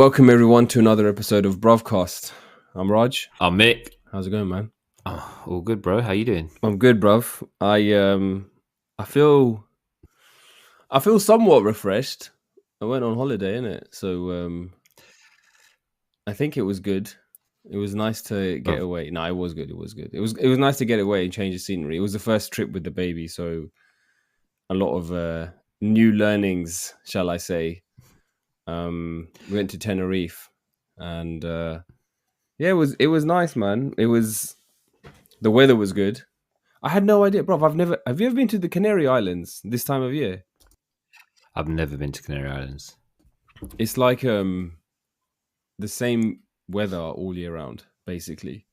welcome everyone to another episode of Bruvcast. I'm Raj. I'm Mick. How's it going, man? Oh, all good, bro. How you doing? I'm good, bruv. I feel somewhat refreshed. I went on holiday, innit? So I think it was good. It was nice to get away. No, it was good. It was nice to get away and change the scenery. It was the first trip with the baby, so a lot of new learnings, shall I say. We went to Tenerife, and it was nice, man. The weather was good. I had no idea, bro. Have you ever been to the Canary Islands this time of year? I've never been to Canary Islands. It's like the same weather all year round, basically.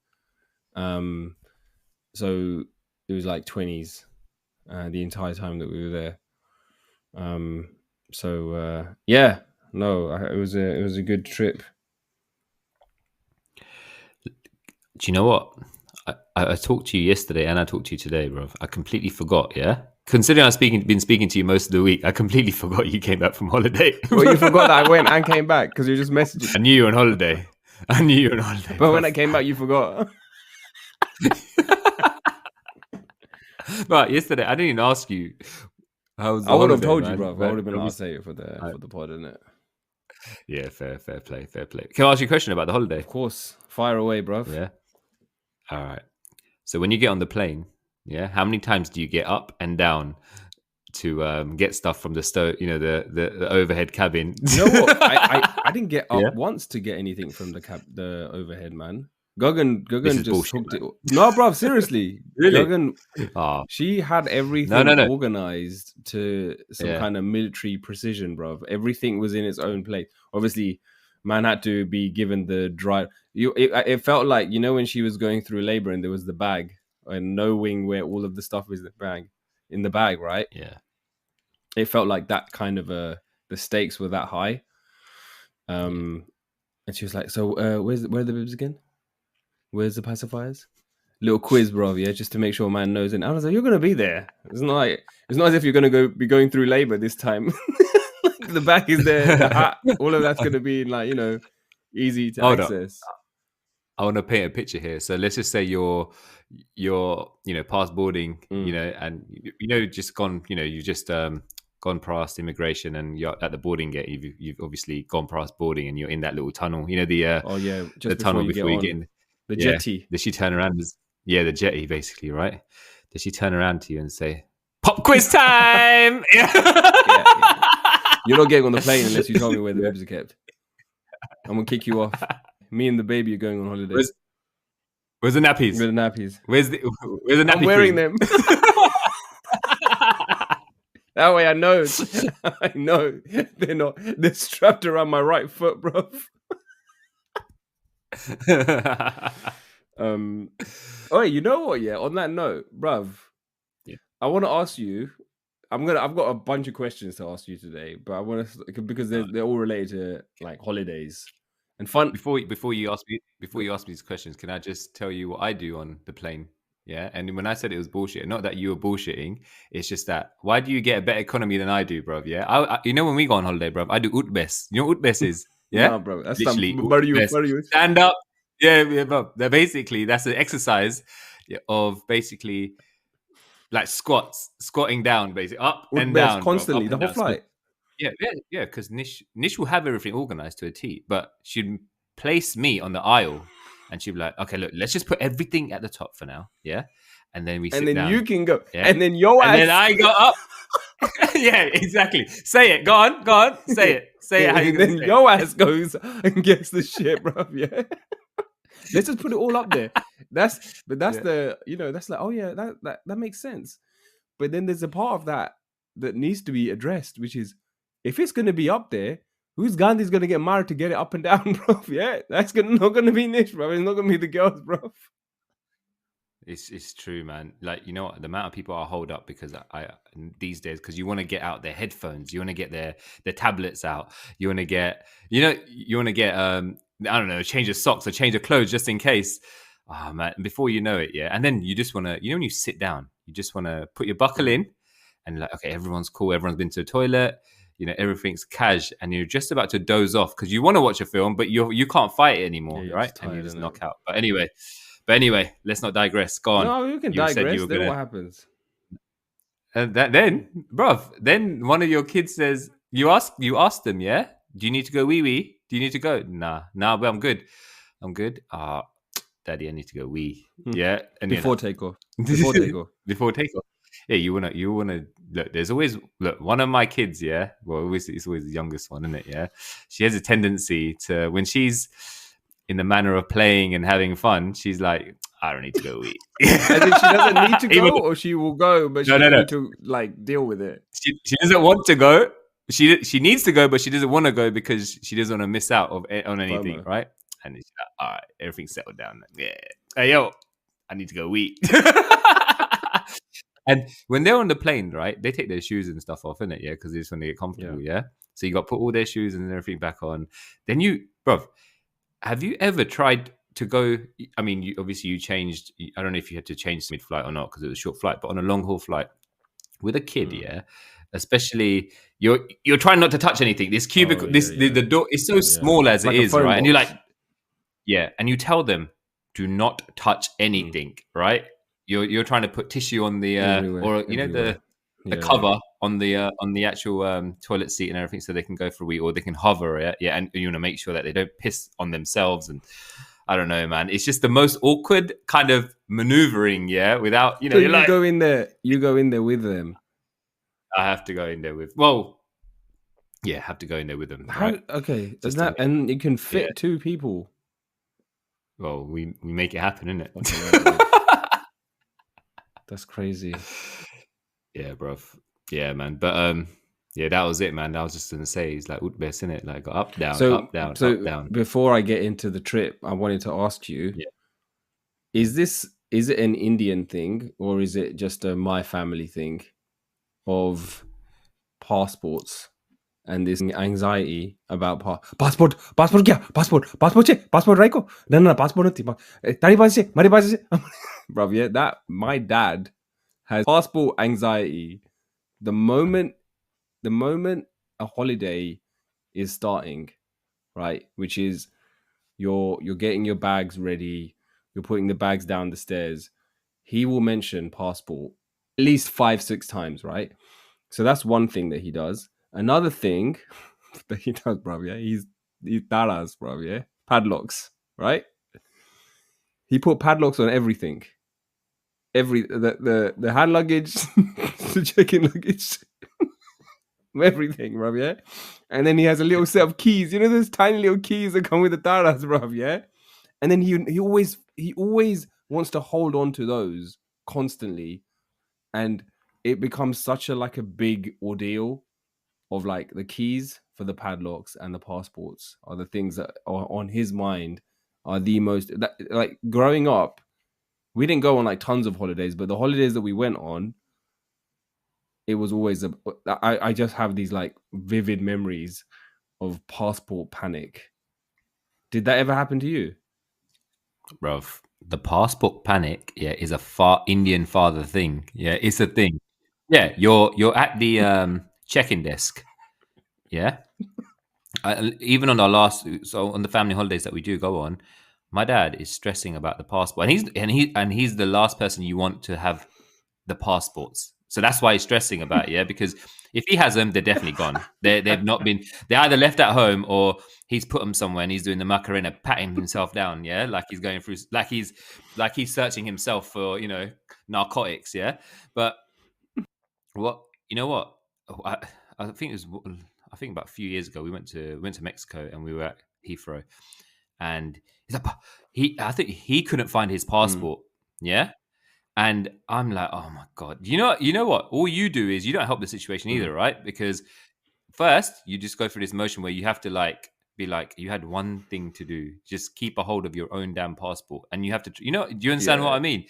So it was like 20s the entire time that we were there. It was a good trip. Do you know what? I talked to you yesterday and I talked to you today, bro. I completely forgot, yeah? Considering I've been speaking to you most of the week, I completely forgot you came back from holiday. Well, you forgot that I went and came back because you were just messaging. I knew you were on holiday. But bro. when I came back, you forgot. But yesterday, I didn't even ask you. I would have told man? you, bro. I would have been like, I'll say it for the pod, innit? Yeah, fair play. Can I ask you a question about the holiday? Of course. Fire away, bro. Yeah. All right. So when you get on the plane, yeah, how many times do you get up and down to get stuff from the stove? You know, the overhead cabin. You know what? I didn't get up once to get anything from the overhead, man. Guggen just bullshit, hooked it. No, bro, seriously. Really? Guggen, she had everything organized to some kind of military precision, bro. Everything was in its own place. Obviously, man had to be given the dry. It felt like, you know, when she was going through labor and there was the bag and knowing where all of the stuff is in the bag, right? Yeah. It felt like that kind of the stakes were that high. And she was like, "So, where are the bibs again? Where's the pacifiers?" Little quiz, bro, yeah, just to make sure man knows. And I was like, "You're gonna be there. It's not as if you're gonna be going through labor this time." Like the back is there, the hat, all of that's gonna be like, you know, easy to access. I want to paint a picture here. So let's just say you're past boarding, you know, and just gone, you've just gone past immigration and you're at the boarding gate. You've obviously gone past boarding and you're in that little tunnel. You know just the tunnel before you get in. The jetty. Does she turn around? The jetty, basically, right? Does she turn around to you and say, "Pop quiz time"? Yeah. You're not getting on the plane unless you tell me where the bibs are kept. I'm gonna kick you off. Me and the baby are going on holiday. Where's the nappies? Where's the nappies? Where's the nappy? I'm wearing them. That way I know. I know they're strapped around my right foot, bro. Oh, you know what? Yeah. On that note, bruv, I want to ask you. I've got a bunch of questions to ask you today, but I want to because they're all related to like holidays and fun. Before you ask me these questions, can I just tell you what I do on the plane? Yeah, and when I said it was bullshit, not that you were bullshitting, it's just that why do you get a better economy than I do, bruv? Yeah, I when we go on holiday, bruv, I do utbes. You know what utbes is? Yeah, nah, bro, that's literally utbes. Stand up. Yeah, bruv. That's an exercise of basically like squatting down, basically up and down constantly, bro, the whole flight. Yeah, because Nish will have everything organized to a T, but she'd place me on the aisle and she'd be like, "Okay, look, let's just put everything at the top for now, yeah, and then we sit down, and then you can go, yeah? and then your ass, and then I go up." Yeah, exactly. Say it. Go on. Say it. How you then your ass goes and gets the shit, bro. Yeah. Let's just put it all up there. That's the, that's like, oh yeah, that makes sense. But then there's a part of that needs to be addressed, which is if it's going to be up there, who's Gandhi's going to get married to get it up and down, bro? Yeah, that's not going to be Nish, bro. It's not going to be the girls, bro. It's true, man. Like, you know what? The amount of people I hold up because I these days, because you want to get out their headphones, you want to get their tablets out, you want to get, I don't know, change of socks or change of clothes just in case. Oh man, before you know it, yeah. And then you just want to, when you sit down, you just want to put your buckle in and like, okay, everyone's cool. Everyone's been to the toilet. everything's cash, and you're just about to doze off because you want to watch a film, but you can't fight it anymore, Yeah, you're right? just And you tired, just innit? knock out. But anyway, let's not digress. Go on. No, we can You said you digress. were Then gonna. what happens? And then, bruv, then one of your kids says, you ask them, yeah? Do you need to go wee wee? Do you need to go? Nah, but I'm good. I'm good. Daddy, I need to go wee. Yeah. And you're Before like, takeoff. Before takeoff. before takeoff. Yeah, you wanna look, there's always one of my kids, yeah. Well, it's always the youngest one, isn't it? Yeah. She has a tendency to, when she's in the manner of playing and having fun, she's like, I don't need to go eat. As if she doesn't need to Even- go, or she will go, but she No, doesn't no. need to like deal with it. she doesn't want to go. She needs to go, but she doesn't want to go because she doesn't want to miss out on anything, FOMO. right? And she's like, all right, everything's settled down. Yeah. Hey, yo, I need to go eat. And when they're on the plane, right, they take their shoes and stuff off, innit? Yeah, because they just want to get comfortable, yeah? So you got to put all their shoes and everything back on. Then bruv, have you ever tried to go? I mean, obviously you changed. I don't know if you had to change mid-flight or not because it was a short flight, but on a long-haul flight with a kid, yeah, especially you're trying not to touch anything. This cubicle, the door is so small as Like it a is, phone right? And you're box. like, yeah, and you tell them, do not touch anything, right? You're trying to put tissue on the Everywhere. the cover on the actual toilet seat and everything, so they can go for a wee, or they can hover it, yeah, and you want to make sure that they don't piss on themselves. And I don't know, man, it's just the most awkward kind of maneuvering, yeah. Without So you go in there. You go in there with them. I have to go in there with. Well, yeah, have to go in there with them. Right? Okay, and you can fit 2 people. Well, we make it happen, innit? Okay, that's crazy. Yeah, bro. Yeah, man. But yeah, that was it, man. I was just gonna say, he's like best, innit? Like up, down, up, down, up, down. Before I get into the trip, I wanted to ask you: is it an Indian thing, or is it just a my family thing of passports and this anxiety about passport? Passport Raiko? No, passport. Bro, yeah, that my dad has passport anxiety. The moment a holiday is starting, right, which is you're getting your bags ready, you're putting the bags down the stairs, he will mention passport at least 5-6 times, right? So that's one thing that he does. Another thing that he does, bro, yeah, he's taras, bro, yeah, padlocks, right? He put padlocks on everything. The hand luggage, the check-in luggage, everything, bruv, yeah? And then he has a little set of keys. You know those tiny little keys that come with the taras, bruv, yeah? And then he always wants to hold on to those constantly. And it becomes such a big ordeal of like the keys for the padlocks and the passports are the things that are on his mind are the most, like growing up, we didn't go on like tons of holidays, but the holidays that we went on, it was always I just have these like vivid memories of passport panic. Did that ever happen to you? Bro, the passport panic, yeah, is a Indian father thing. Yeah, it's a thing. Yeah, you're at the check-in desk. Yeah. Even on on the family holidays that we do go on, my dad is stressing about the passport, and he's the last person you want to have the passports. So that's why he's stressing about it, yeah, because if he has them, they're definitely gone. They've not been. They're either left at home or he's put them somewhere and he's doing the Macarena, patting himself down, yeah, like he's going through, like he's searching himself for narcotics, yeah. But what I think it was. I think about a few years ago, we went to Mexico and we were at Heathrow, and he's like, I think he couldn't find his passport, yeah. And I'm like, oh my god, you know what? All you do is you don't help the situation either, right? Because first you just go through this motion where you have to like be like, you had one thing to do, just keep a hold of your own damn passport, and you have to, do you understand what I mean?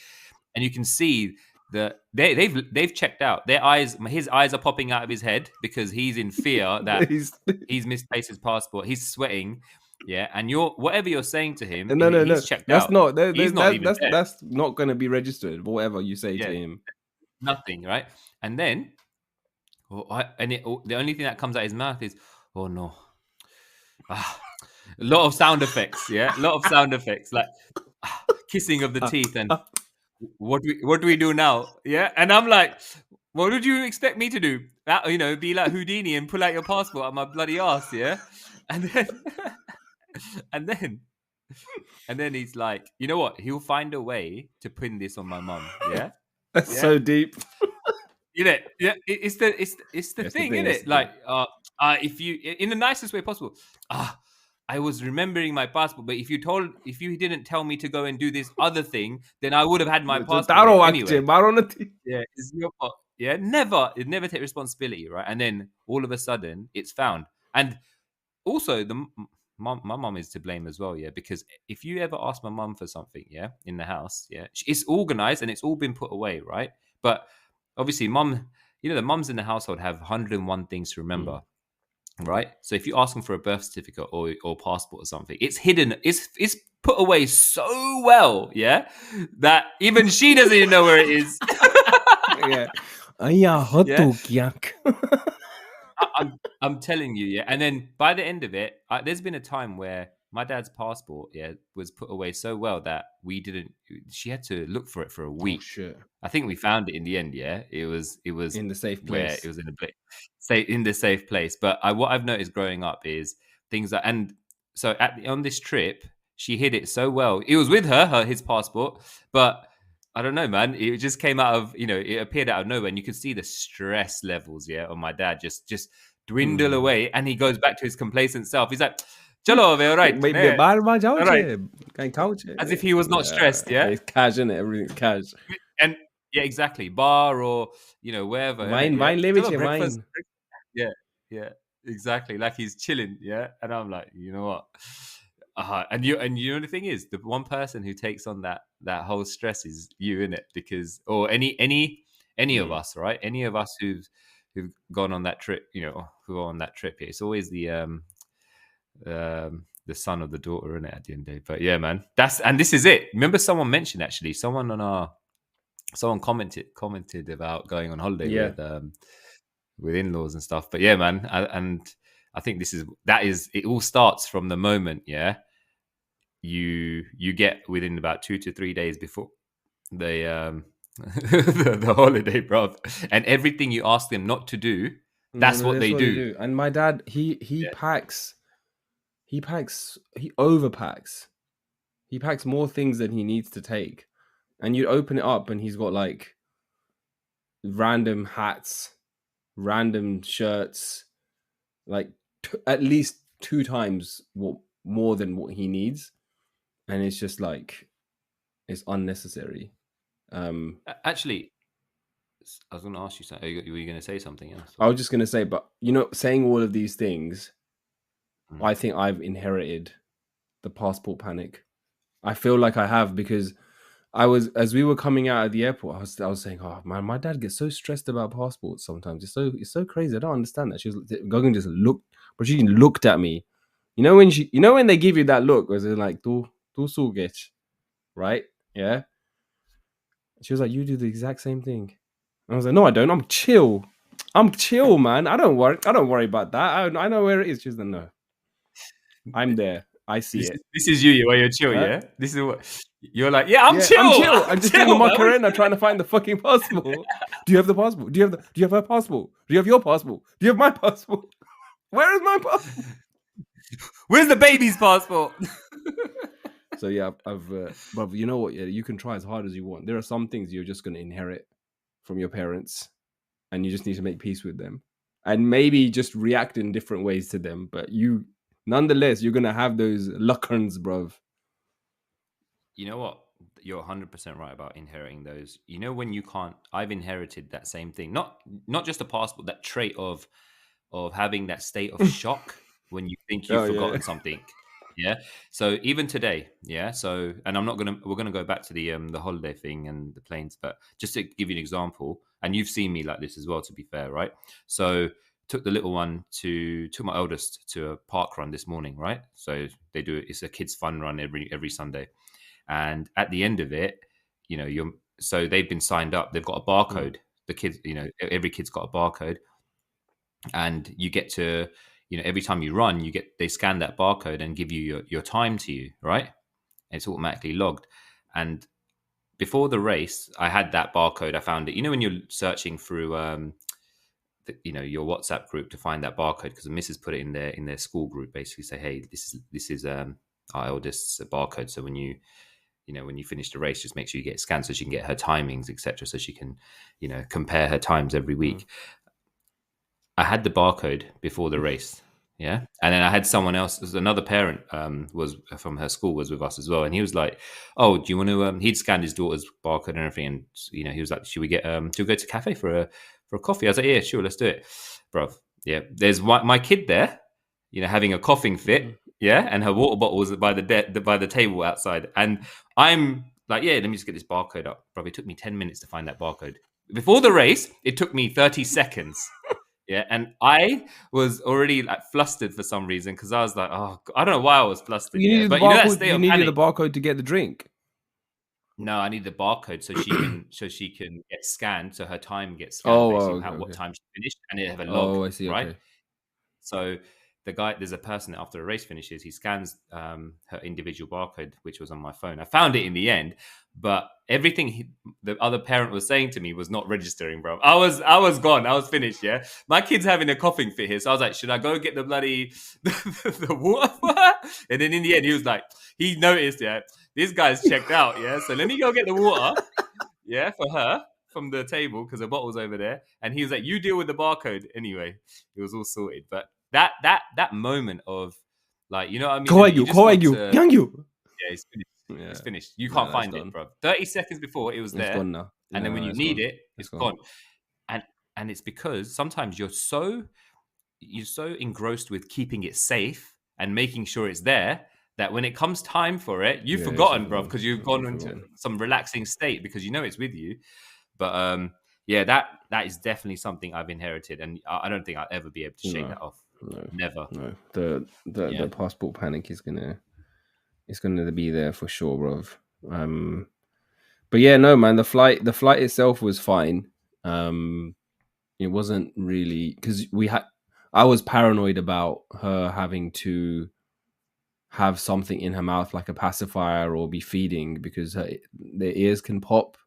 And you can see that they've checked out. His eyes are popping out of his head because he's in fear that he's misplaced his passport. He's sweating, yeah. And whatever you're saying to him, he's checked that's out. That's not going to be registered. Whatever you say to him, nothing, right? And then the only thing that comes out his mouth is, "Oh no." Ah, a lot of sound effects, yeah, a lot of sound effects, like kissing of the Uh, teeth, and uh, what do we do now? Yeah, and I'm like, what would you expect me to do? That, be like Houdini and pull out your passport out my bloody ass, yeah, and then and then and then he's like, you know what? He'll find a way to pin this on my mum, yeah, that's yeah. so deep. Yeah, it's the That's the thing, thing. isn't That's it? the thing. Like, if you, in the nicest way possible, I was remembering my passport, but if you didn't tell me to go and do this other thing, then I would have had my passport here Taro akçe, anyway. baroneti. Yeah, it's your fault. Yeah, it never take responsibility, right? And then all of a sudden, it's found, and also my mom is to blame as well, yeah, because if you ever ask my mom for something, yeah, in the house, yeah, it's organized and it's all been put away, right? But obviously mom, the mums in the household have 101 things to remember, right? So if you ask them for a birth certificate or passport or something, it's hidden, it's put away so well, yeah, that even she doesn't even know where it is. Yeah. Aya Yeah, hotu kyak. I'm telling you, yeah. And then by the end of it, there's been a time where my dad's passport, yeah, was put away so well that we didn't. She had to look for it for a Oh week. shit. I think we found it in the end. Yeah, it was In the safe where it place. was in in the safe place. But what I've noticed growing up is things that, and so on this trip, she hid it so well. It was with his passport, but I don't know, man. It just came out of, it appeared out of nowhere, and you could see the stress levels, yeah, on my dad just dwindle away, and he goes back to his complacent self. He's like, "Chalo, all right, yeah, બારમાં જાઉં all છે right," કઈ ખાવું છે as if he was not stressed, yeah. it's cash in it, everything's cash. And yeah, exactly, bar or wherever, innit? Wine Yeah, લેવી chalo, છે wine. breakfast. Yeah, yeah, exactly. Like he's chilling, yeah. And I'm like, you know what? And you know the thing is, the one person who takes on that whole stress is you, in it, because or any of us, right? Any of us who've gone on that trip, who are on that trip. It's always the son or the daughter, in it, at the end of the day. But yeah, man, and this is it. Remember, someone mentioned, actually, someone commented about going on holiday Yeah. with in-laws and stuff. But yeah, man, and I think that is it. All starts from the moment, yeah, you get within about 2 to 3 days before the the holiday, bro, and everything you ask them not to do, that's No, what that's they what they do. do. And my dad, he Yeah. packs, he overpacks. He packs more things than he needs to take. And you open it up and he's got like random hats, random shirts, like at least 2 times more than what he needs. And it's just like it's unnecessary. Actually, I was going to ask you something. Were you going to say something else? I was just gonna say, but saying all of these things, I think I've inherited the passport panic. I feel like I have, because as we were coming out of the airport, I was saying, oh man, my dad gets so stressed about passports sometimes. It's so crazy. I don't understand that. She was Gogan just looked, but she looked at me. When they give you that look, was it like tu sulgech, right? Yeah. She was like, you do the exact same thing. And I was like, no, I don't. I'm chill. Man. I don't worry about that. I know where it is. She was like, no, I'm there. I see it. This is you where you're chill, Huh? yeah. This is what you're like. Yeah, I'm Yeah, chill. I'm chill. I'm just doing the chill, man. Macarena trying to find the fucking passport. Do you have the passport? Do you have her passport? Do you have your passport? Do you have my passport? Where is my passport? Where's the baby's passport? So yeah, but you know what? Yeah, you can try as hard as you want. There are some things you're just going to inherit from your parents, and you just need to make peace with them, and maybe just react in different ways to them. But nonetheless, you're gonna have those luckerns, bruv. You know what? You're 100% right about inheriting those. When you can't, I've inherited that same thing. Not just a passport, that trait of having that state of shock when you think you've forgotten something. Yeah. So even today, yeah. So, and we're gonna go back to the holiday thing and the planes, but just to give you an example, and you've seen me like this as well, to be fair, right? So took the little one took my eldest to a park run this morning, right? So it's a kids fun run every Sunday. And at the end of it, so they've been signed up. They've got a barcode. The kids, every kid's got a barcode. and you get to, every time you run, they scan that barcode and give you your time to you, right? It's automatically logged. And before the race, I had that barcode. I found it. When you're searching through, your WhatsApp group to find that barcode, because the missus put it in their school group, basically say, hey, this is our eldest's barcode. So when you finish the race, just make sure you get it scanned so she can get her timings, etc. So she can, compare her times every week. I had the barcode before the race. Yeah. And then I had someone else, another parent was from her school, was with us as well. And he was like, oh, do you want to, he'd scanned his daughter's barcode and everything. And, he was like, should we go to a cafe for a coffee? I was like, yeah, sure, let's do it. Bro, yeah. There's my kid there, having a coughing fit. Yeah. And her water bottle was by the table outside. And I'm like, yeah, let me just get this barcode up. Bro, it took me 10 minutes to find that barcode. Before the race, it took me 30 seconds. Yeah, and I was already like flustered for some reason, because I was like, oh, I don't know why I was flustered. You needed But the barcode. that state You of needed panic. the barcode to get the drink. No, I need the barcode so she can get scanned, so her time gets scanned, basically what time she finished, and it have a log. Oh, I see. Right. Okay. So there's a person that after a race finishes, he scans her individual barcode, which was on my phone. I found it in the end, but everything the other parent was saying to me was not registering, bro. I was gone. I was finished. Yeah, my kid's having a coughing fit here, so I was like, should I go get the bloody the water? And then in the end, he was like, he noticed, yeah, this guy's checked out. Yeah, so let me go get the water. Yeah, for her from the table, because the bottle's over there. And he was like, you deal with the barcode anyway. It was all sorted. But that moment of, like, you know what I mean? Gang you. Yeah, it's finished. Yeah. It's finished. You can't find gone. it, bro. 30 seconds before it was there. It's gone now. And then when you need gone. it, it's gone. And it's because sometimes you're so engrossed with keeping it safe and making sure it's there, that when it comes time for it, you've forgotten, bro, because you've gone into some relaxing state because it's with you. But yeah, that is definitely something I've inherited, and I don't think I'll ever be able to shake that off. No, never. No, the passport panic is gonna be there for sure, bro. But yeah, no, man, the flight itself was fine. It wasn't really, because I was paranoid about her having to have something in her mouth like a pacifier or be feeding, because their ears can pop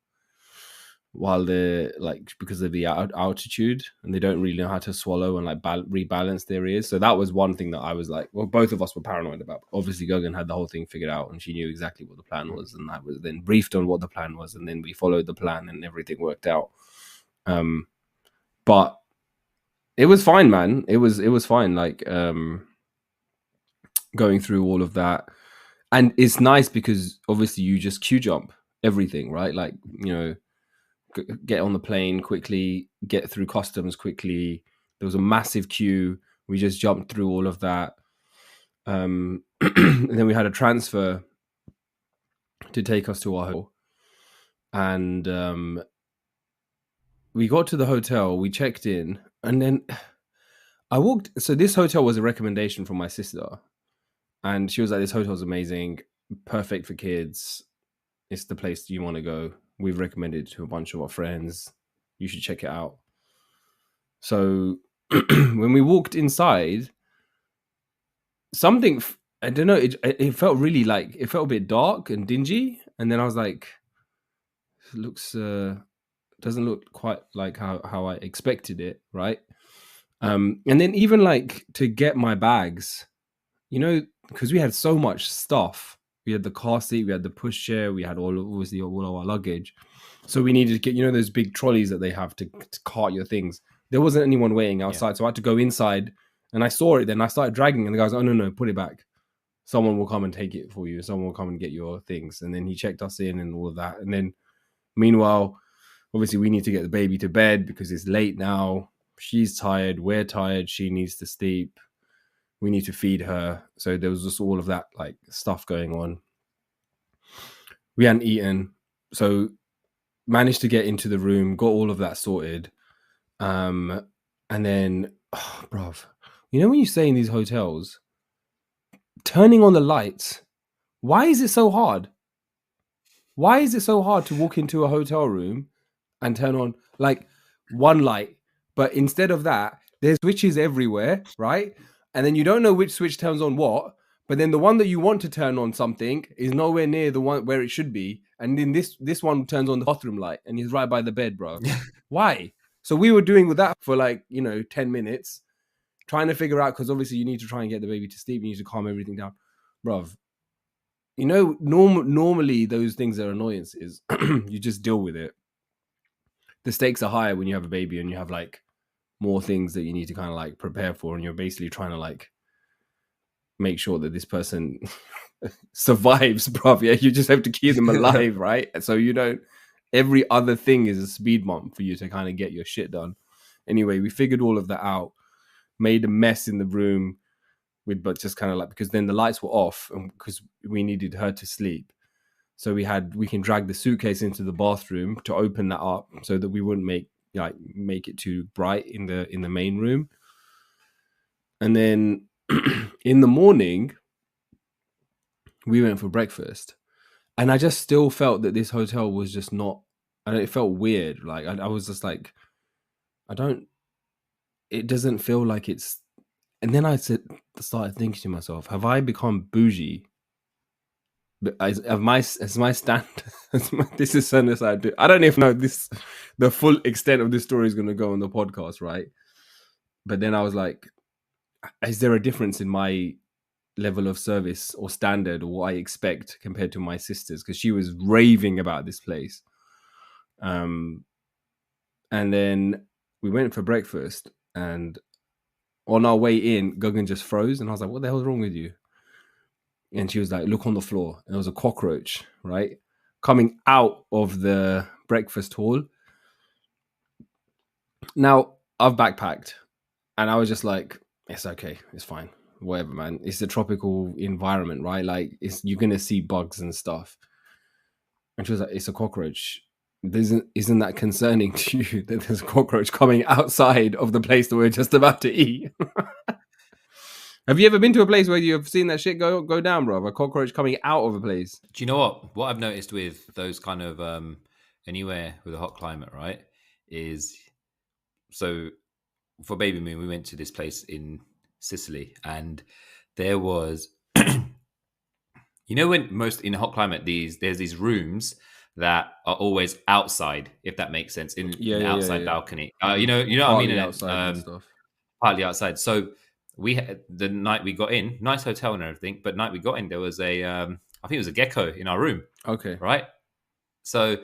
while they're because of the altitude, and they don't really know how to swallow and rebalance their ears. So that was one thing that I was like, well, both of us were paranoid about. Obviously Gogan had the whole thing figured out, and she knew exactly what the plan was, and I was then briefed on what the plan was, and then we followed the plan and everything worked out. But it was fine, man. It was fine, going through all of that. And it's nice because obviously you just queue jump everything, right? Get on the plane quickly, get through customs quickly. There was a massive queue. We just jumped through all of that. And then we had a transfer to take us to our hotel. And we got to the hotel, we checked in, and then I walked. So this hotel was a recommendation from my sister. And she was like, this hotel's amazing, perfect for kids. It's the place you want to go. We've recommended it to a bunch of our friends. You should check it out. So when we walked inside, something, I don't know, it felt really it felt a bit dark and dingy. And then I was like, it looks, doesn't look quite like how I expected it, right? And then even to get my bags, because we had so much stuff. We had the car seat, we had the pushchair, we had all of our luggage. So we needed to get, those big trolleys that they have to cart your things. There wasn't anyone waiting outside, so I had to go inside, and I saw it. Then I started dragging, and the guy was like, "Oh no, put it back. Someone will come and take it for you. Someone will come and get your things." And then he checked us in and all of that. And then, meanwhile, obviously we need to get the baby to bed because it's late now. She's tired. We're tired. She needs to sleep. We need to feed her. So there was just all of that stuff going on. We hadn't eaten. So managed to get into the room, got all of that sorted. And then, bruv, when you stay in these hotels, turning on the lights, why is it so hard? Why is it so hard to walk into a hotel room and turn on one light? But instead of that, there's switches everywhere, right? And then you don't know which switch turns on what. But then the one that you want to turn on something is nowhere near the one where it should be. And then this one turns on the bathroom light and he's right by the bed, bro. Why? So we were doing with that for 10 minutes, trying to figure out, because obviously you need to try and get the baby to sleep. You need to calm everything down. Bruv, normally those things are annoyances. You just deal with it. The stakes are higher when you have a baby and you have more things that you need to kind of prepare for. And you're basically trying to make sure that this person survives, bruv. Yeah, you just have to keep them alive, right? So every other thing is a speed bump for you to kind of get your shit done. Anyway, we figured all of that out, made a mess in the room but just kind of because then the lights were off and because we needed her to sleep. So we can drag the suitcase into the bathroom to open that up so that we wouldn't make it too bright in the main room. And then in the morning, we went for breakfast, and I just still felt that this hotel was just not. And it felt weird. I was just like, it doesn't feel like it's. And then I started thinking to myself, have I become bougie? But as my stand, this is something I do. I don't even know the full extent of this story is going to go on the podcast, right? But then I was like, is there a difference in my level of service or standard or what I expect compared to my sisters? Because she was raving about this place. And then we went for breakfast, and on our way in, Guggen just froze, and I was like, what the hell's wrong with you? And she was like, look on the floor. And there was a cockroach, right? Coming out of the breakfast hall. Now, I've backpacked, and I was just like, it's okay. It's fine. Whatever, man. It's a tropical environment, right? You're going to see bugs and stuff. And she was like, it's a cockroach. Isn't that concerning to you that there's a cockroach coming outside of the place that we're just about to eat? Have you ever been to a place where you've seen that shit go down, bro? A cockroach coming out of a place? Do you know what? What I've noticed with those kind of anywhere with a hot climate, right, is so for Baby Moon, we went to this place in Sicily, and there was, when most in a hot climate, there's these rooms that are always outside, if that makes sense, in an outside balcony. You know what I mean? Outside and stuff. Partly outside. So we had, the night we got in, nice hotel and everything, but night we got in, there was I think it was a gecko in our room. Okay. Right? So,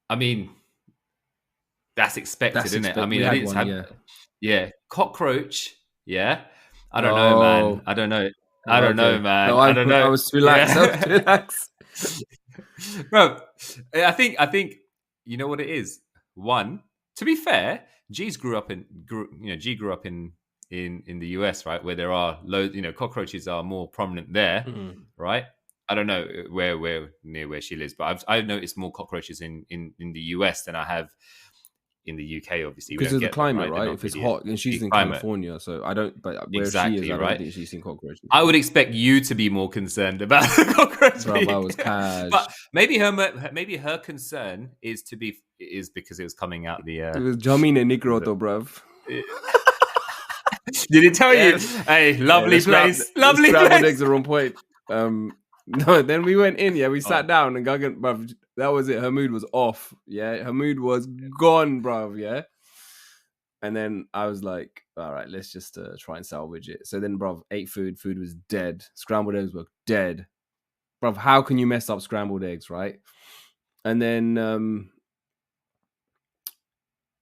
I mean, that's expected, isn't it? I mean, I didn't have, cockroach. Yeah. I don't know, man. I don't know. I don't know, man. No, I don't know. I was relaxed. I was relaxed. Bro, I think you know what it is. One, to be fair, G grew up in the US, right, where there are loads. Cockroaches are more prominent there, right? I don't know where near where she lives, but I've noticed more cockroaches in the US than I have in the UK. Obviously, because of the climate, right? If it's hot, and she's in California, so I don't. But where she is, I don't think she's seen cockroaches. I would expect you to be more concerned about the cockroach. Bro, I was cash. But maybe her concern is because it was coming out the. It was Jamine Nigroto, bruv. Did it tell you? Hey, lovely place. Lovely place. Scrambled eggs are on point. No, then we went in. Yeah, we sat down and Guggen, bruv, that was it. Her mood was off. Yeah, her mood was gone, bruv. Yeah. And then I was like, all right, let's just try and salvage it. So then, bruv, ate food. Food was dead. Scrambled eggs were dead. Bruv, how can you mess up scrambled eggs, right? And then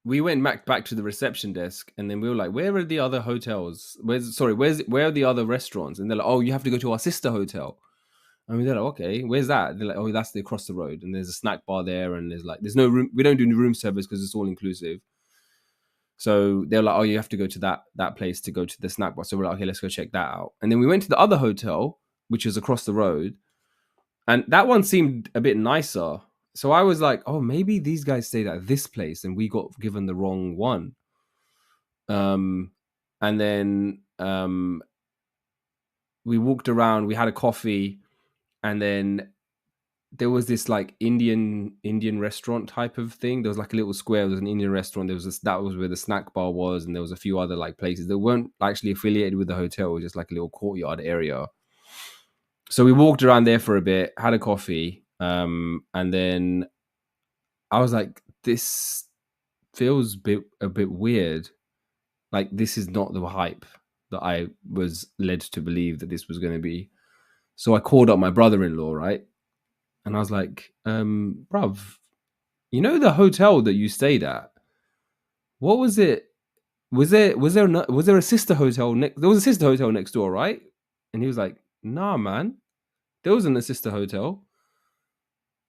we went back to the reception desk, and then we were like, where are the other hotels? Where are the other restaurants? And they're like, oh, you have to go to our sister hotel. And we're like, okay, where's that? They're like, oh, that's across the road. And there's a snack bar there, and there's no room. We don't do room service because it's all inclusive. So they're like, oh, you have to go to that place to go to the snack bar. So we're like, okay, let's go check that out. And then we went to the other hotel, which is across the road. And that one seemed a bit nicer. So I was like, oh, maybe these guys stayed at this place and we got given the wrong one. And then we walked around, we had a coffee, and then there was this like Indian restaurant type of thing. There was like a little square. There was an Indian restaurant. There was this, that was where the snack bar was, and there was a few other like places that weren't actually affiliated with the hotel. It was just like a little courtyard area. So we walked around there for a bit, had a coffee, and then I was like, this feels a bit weird. Like this is not the hype that I was led to believe that this was going to be. So I called up my brother-in-law, right? And I was like, bruv, you know the hotel that you stayed at? What was it? Was there a sister hotel next? There was a sister hotel next door, right? And he was like, nah, man, there wasn't a sister hotel.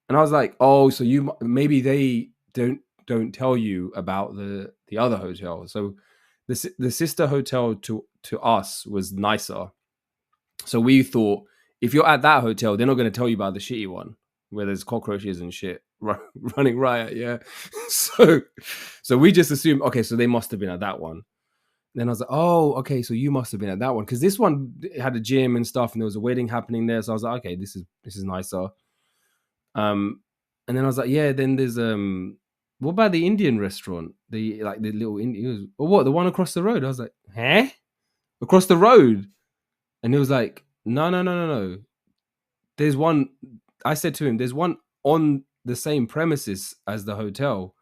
And I was like, oh, so you maybe they don't tell you about the other hotel. So the sister hotel to us was nicer. So we thought if you're at that hotel, they're not going to tell you about the shitty one where there's cockroaches and shit running riot. Yeah. So we just assumed, okay, so they must have been at that one. Then I was like, oh, okay, so you must have been at that one because this one had a gym and stuff, and there was a wedding happening there. So I was like, okay, this is nicer. And then I was like, yeah. Then there's what about the Indian restaurant? The little Indian, or what? The one across the road? I was like, huh? Across the road? And he was like, no. There's one. I said to him, there's one on the same premises as the hotel.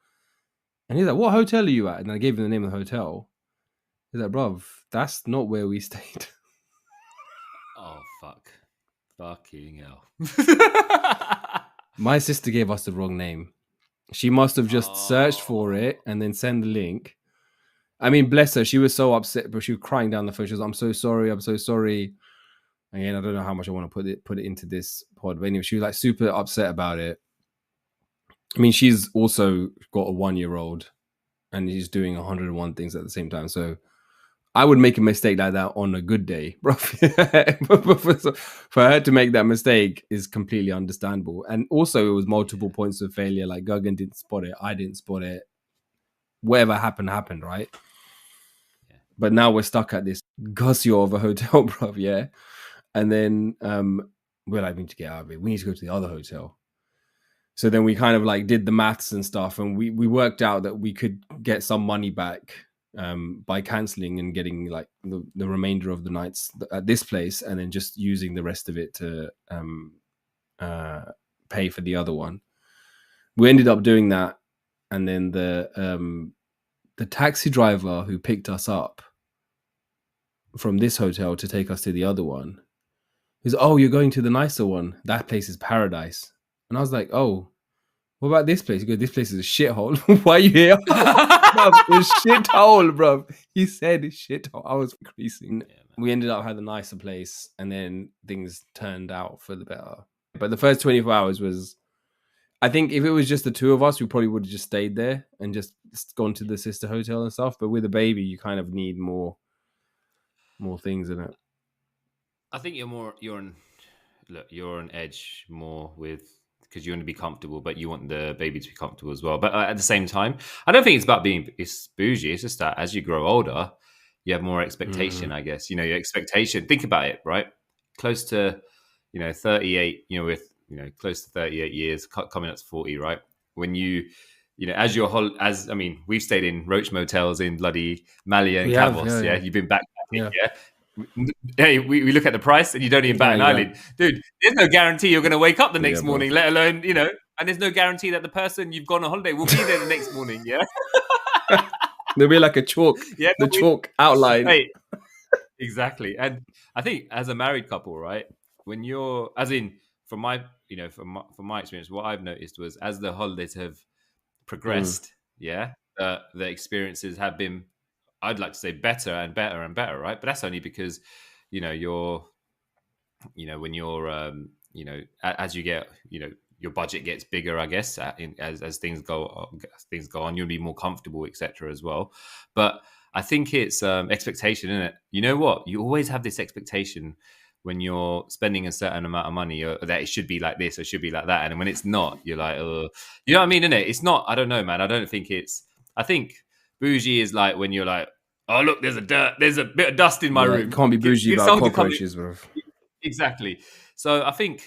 And he's like, what hotel are you at? And I gave him the name of the hotel. He's like, bruv, that's not where we stayed. Oh, fuck. Fucking hell. My sister gave us the wrong name. She must have just searched for it and then send the link. I mean, bless her. She was so upset, but she was crying down the phone. She was, I'm so sorry. Again, I don't know how much I want to put it into this pod, but anyway, she was like super upset about it. I mean, she's also got a 1-year-old and she's doing 101 things at the same time. So I would make a mistake like that on a good day, bro. For her to make that mistake is completely understandable. And also, it was multiple points of failure. Like Guggen didn't spot it, I didn't spot it. Whatever happened, right? Yeah. But now we're stuck at this gussio of a hotel, bro. Yeah, and then we're like, we need to get out of it. We need to go to the other hotel. So then we kind of like did the maths and stuff, and we worked out that we could get some money back by cancelling and getting like the remainder of the nights at this place, and then just using the rest of it to pay for the other one. We ended up doing that, and then the taxi driver who picked us up from this hotel to take us to the other one, he's, oh, you're going to the nicer one. That place is paradise. And I was like, oh, what about this place? He goes, this place is a shithole. Why are you here? Bruv, it's shithole, bro. He said shithole. I was increasing. Yeah, we ended up having a nicer place, and then things turned out for the better. But the first 24 hours was, I think if it was just the two of us, we probably would have just stayed there and just gone to the sister hotel and stuff. But with a baby, you kind of need more things in it. I think you're on edge more with, because you want to be comfortable, but you want the baby to be comfortable as well. But at the same time, I don't think it's about it's bougie. It's just that as you grow older, you have more expectation, I guess. You know, your expectation, think about it, right? Close to, 38, with, close to 38 years, coming up to 40, right? When we've stayed in roach motels in bloody Malia and Kavos, yeah? You've been backpacking, yeah? Hey, we look at the price and you don't even bat an eyelid. Dude, there's no guarantee you're going to wake up the next morning, let alone, and there's no guarantee that the person you've gone on holiday will be there the next morning, yeah? There'll be like a chalk, chalk outline. Hey, exactly. And I think as a married couple, right, when you're, as in, from my experience, what I've noticed was as the holidays have progressed, the experiences have been, I'd like to say, better and better and better, right? But that's only because, when you're, as you get, your budget gets bigger, I guess, as things go on, you'll be more comfortable, etc. as well. But I think it's expectation, isn't it? You know what? You always have this expectation when you're spending a certain amount of money, or that it should be like this or it should be like that. And when it's not, you're like, oh, you know what I mean, isn't it? It's not, I don't know, man. I think bougie is like when you're like, oh, look, there's a bit of dust in my room. You can't be bougie about cockroaches, bro. Exactly. So I think,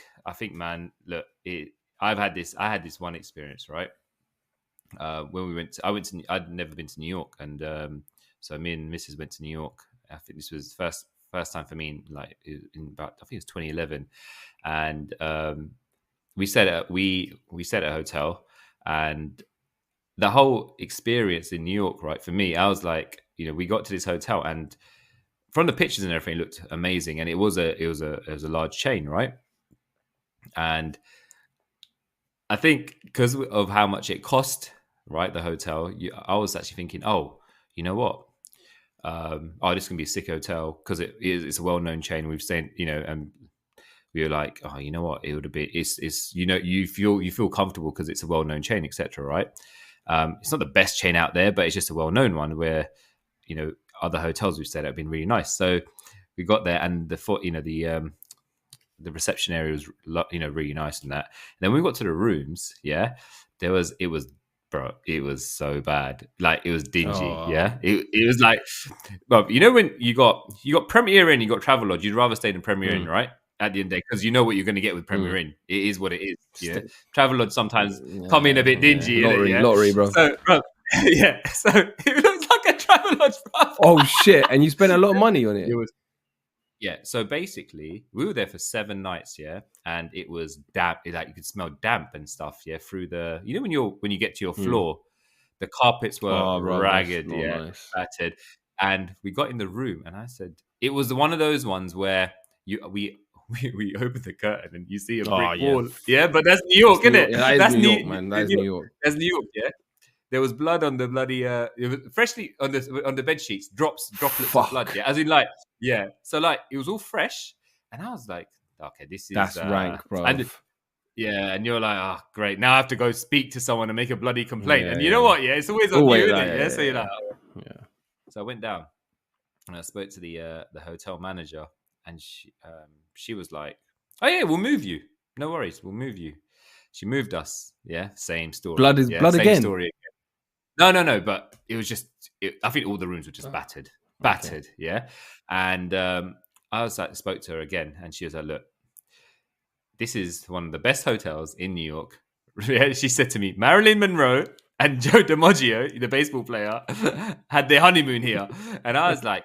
man, look, I had this one experience, right? When we went, I'd never been to New York, and so me and Mrs. went to New York. I think this was first time for me in about, I think it was 2011, and we stayed at a hotel, and the whole experience in New York, right? For me, I was like, we got to this hotel, and from the pictures and everything, it looked amazing, and it was a large chain, right? And I think because of how much it cost, right, the hotel, I was actually thinking, oh, you know what? This is gonna be a sick hotel because it's a well-known chain. We've stayed, and we were like, oh, you know what? It would be it's you feel comfortable because it's a well-known chain, etc. Right? It's not the best chain out there, but it's just a well-known one where other hotels we've stayed at have been really nice. So we got there, and the reception area was really nice and that. And then when we got to the rooms, yeah, it was so bad. Like, it was dingy. Oh. Yeah, it was like, well, when you got Premier Inn, you got Travelodge, you'd rather stay in Premier Inn, right? At the end of the day, because you know what you're going to get with Premier Inn. It is what it is. Yeah, Travelodge sometimes come in a bit dingy. Lottery, bro. So, bro, yeah, so it looks like a Travelodge, bro. Oh shit! And you spent a lot of money on it. It was. Yeah, so basically, we were there for 7 nights, yeah, and it was damp. Like, you could smell damp and stuff, yeah, through the. When you get to your floor, the carpets were ragged, nice. Battered, and we got in the room, and I said it was one of those ones where we opened the curtain and you see a brick wall, yeah, but that's New York, isn't it? Yeah, that's New York, man. That's New York. That's New York, yeah. There was blood on the bloody, it was freshly on the bed sheets, droplets of blood. Yeah, as in, like, yeah. So, like, it was all fresh, and I was like, okay, that's rank, bro. And you're like, oh, great. Now I have to go speak to someone and make a bloody complaint. And you know what? Yeah, it's always on you, isn't it? Yeah. So you're like, oh. Yeah. So I went down and I spoke to the hotel manager, and she was like, oh yeah, we'll move you. No worries, we'll move you. She moved us. Yeah, same story. Blood same again. Story again. No, but it was just, I think all the rooms were just battered, okay. Yeah. And I was like, spoke to her again, and she was like, look, this is one of the best hotels in New York. She said to me, Marilyn Monroe and Joe DiMaggio, the baseball player, had their honeymoon here. And I was like,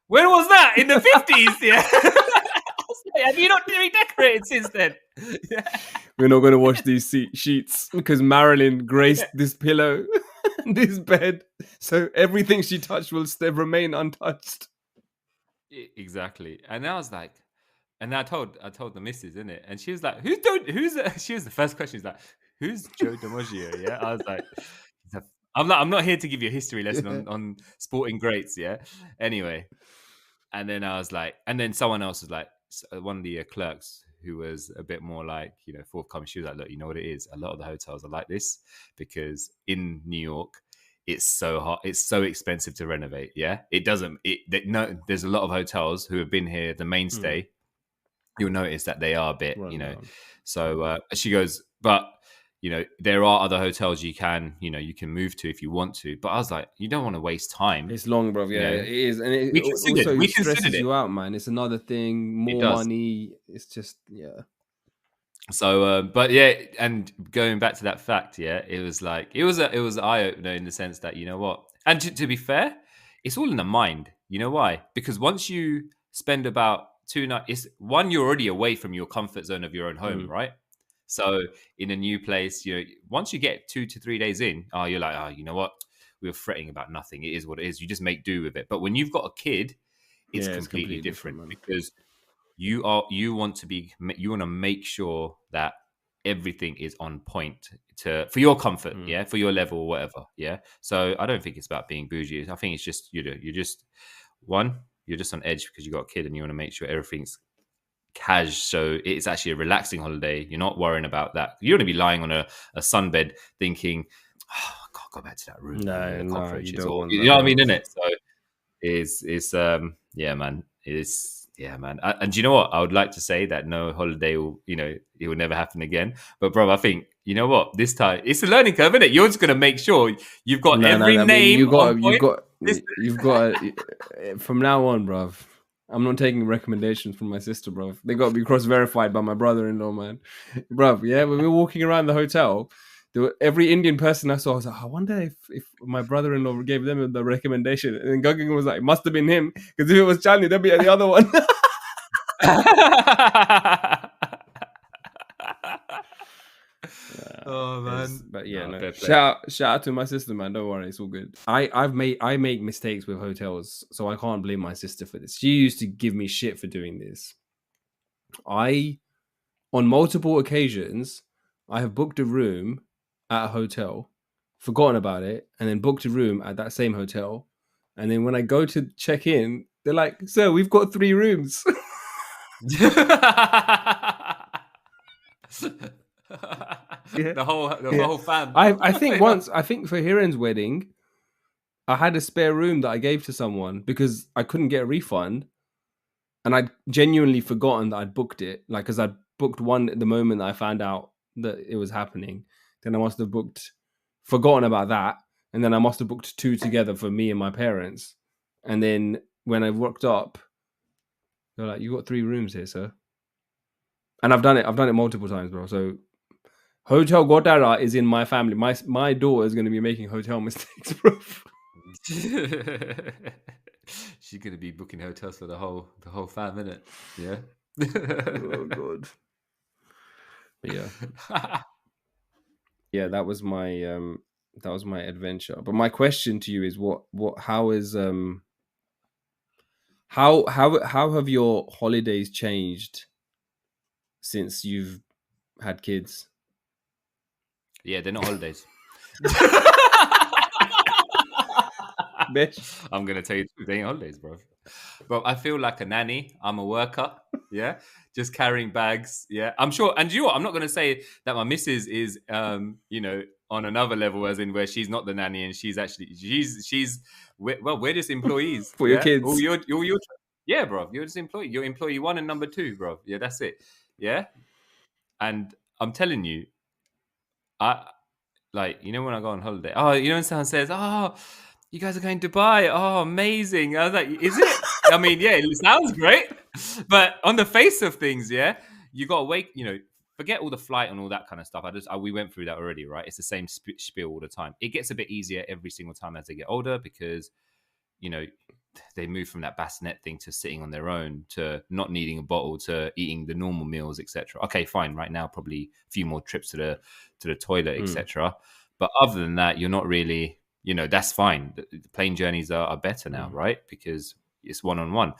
when was that? In the 50s? Yeah. I was like, have you not redecorated since then? Yeah. We're not going to wash these sheets because Marilyn graced this pillow. This bed, so everything she touched will remain untouched. Exactly. And I was like, and I told the missus, innit? And she was like, she was the first question. She's like, who's Joe DiMaggio? Yeah. I was like, I'm not here to give you a history lesson on sporting greats. Yeah. Anyway. And then I was like, and then someone else was like, one of the clerks who was a bit more like, forthcoming. She was like, look, you know what it is? A lot of the hotels are like this because in New York, it's so hot. It's so expensive to renovate. Yeah. There's a lot of hotels who have been here, the mainstay. You'll notice that they are a bit, So she goes, but, there are other hotels you can move to if you want to. But I was like, you don't want to waste time. It's long, bro. Yeah, it is. And it also stresses you out, man. It's another thing, more money. It's just, yeah. So, but yeah, and going back to that fact, yeah, it was like, it was an eye-opener in the sense that, you know what? And to be fair, it's all in the mind. You know why? Because once you spend about 2 nights, you're already away from your comfort zone of your own home, right? So in a new place, once you get 2 to 3 days in, you're like, you know what? We were fretting about nothing. It is what it is. You just make do with it. But when you've got a kid, it's completely different because you want to make sure that everything is on point for your comfort, for your level or whatever, yeah. So I don't think it's about being bougie. I think it's just you're just on edge because you got a kid and you want to make sure everything's cash, so it's actually a relaxing holiday. You're not worrying about that. You don't want to be lying on a sunbed thinking, I can't go back to that room. No, you don't want you know what I mean, innit? So it's yeah, man. Yeah, man. And do you know what? I would like to say that no holiday will, it will never happen again. But bro, I think, you know what? This time it's a learning curve, isn't it? You're just gonna make sure you've got every name. You've got from now on, bruv. I'm not taking recommendations from my sister, bro. They got to be cross-verified by my brother-in-law, man. Bro, yeah, when we were walking around the hotel, every Indian person I saw, I was like, I wonder if my brother-in-law gave them the recommendation. And then Gagan was like, it must have been him, because if it was Charlie, that'd be the other one. Oh man! But yeah, no. Fair play. Shout out to my sister, man. Don't worry, it's all good. I make mistakes with hotels, so I can't blame my sister for this. She used to give me shit for doing this. On multiple occasions, I have booked a room at a hotel, forgotten about it, and then booked a room at that same hotel. And then when I go to check in, they're like, "Sir, we've got 3 rooms." The whole fam. I think once, I think for Hiren's wedding, I had a spare room that I gave to someone because I couldn't get a refund, and I'd genuinely forgotten that I'd booked it. Like, because I'd booked one at the moment that I found out that it was happening. Then I must have forgotten about that, and then I must have booked 2 together for me and my parents. And then when I rocked up, they're like, "You got 3 rooms here, sir." And I've done it multiple times, bro. So Hotel Godara is in my family. My daughter is going to be making hotel mistakes, bro. She's gonna be booking hotels for the whole fam, innit? Yeah. Oh god. But yeah. Yeah, that was my adventure. But my question to you is how have your holidays changed since you've had kids? Yeah, they're not holidays. Bitch. I'm gonna tell you, they ain't holidays, bro. But I feel like a nanny. I'm a worker. Yeah, just carrying bags. Yeah, I'm sure. And you know what? I'm not gonna say that my missus is, on another level, as in where she's not the nanny and she's we're just employees For your kids. Yeah, bro. You're just employee. You're employee 1 and number 2, bro. Yeah, that's it. Yeah, and I'm telling you, when I go on holiday. Oh, when someone says, "Oh, you guys are going to Dubai. Oh, amazing." I was like, is it? I mean, yeah, it sounds great. But on the face of things, yeah, you got to wait, forget all the flight and all that kind of stuff. We went through that already, right? It's the same spiel all the time. It gets a bit easier every single time as they get older because, they move from that bassinet thing to sitting on their own to not needing a bottle to eating the normal meals, etc. Okay, fine. Right now, probably a few more trips to the toilet, etc. But other than that, you're not really, that's fine. The plane journeys are better now, right? Because it's one-on-one.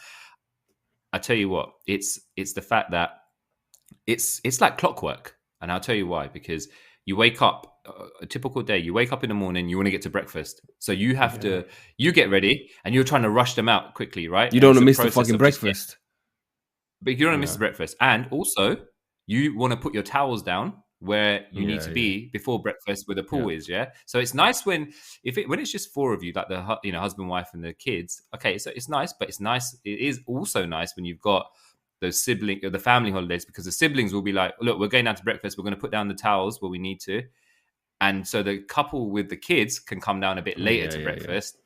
I tell you what, it's the fact that it's like clockwork, and I'll tell you why. Because you wake up, a typical day, you wake up in the morning, you want to get to breakfast, so you have to get ready, and you're trying to rush them out quickly, right? You don't want to miss the fucking breakfast. But you don't want to miss the breakfast, and also you want to put your towels down where you need to be before breakfast, where the pool is. Yeah, so it's nice when it's just 4 of you, like the husband, wife, and the kids. Okay, so it's nice, but it is also nice when you've got those the family holidays, because the siblings will be like, "Look, we're going down to breakfast. We're going to put down the towels where we need to," and so the couple with the kids can come down a bit later to breakfast.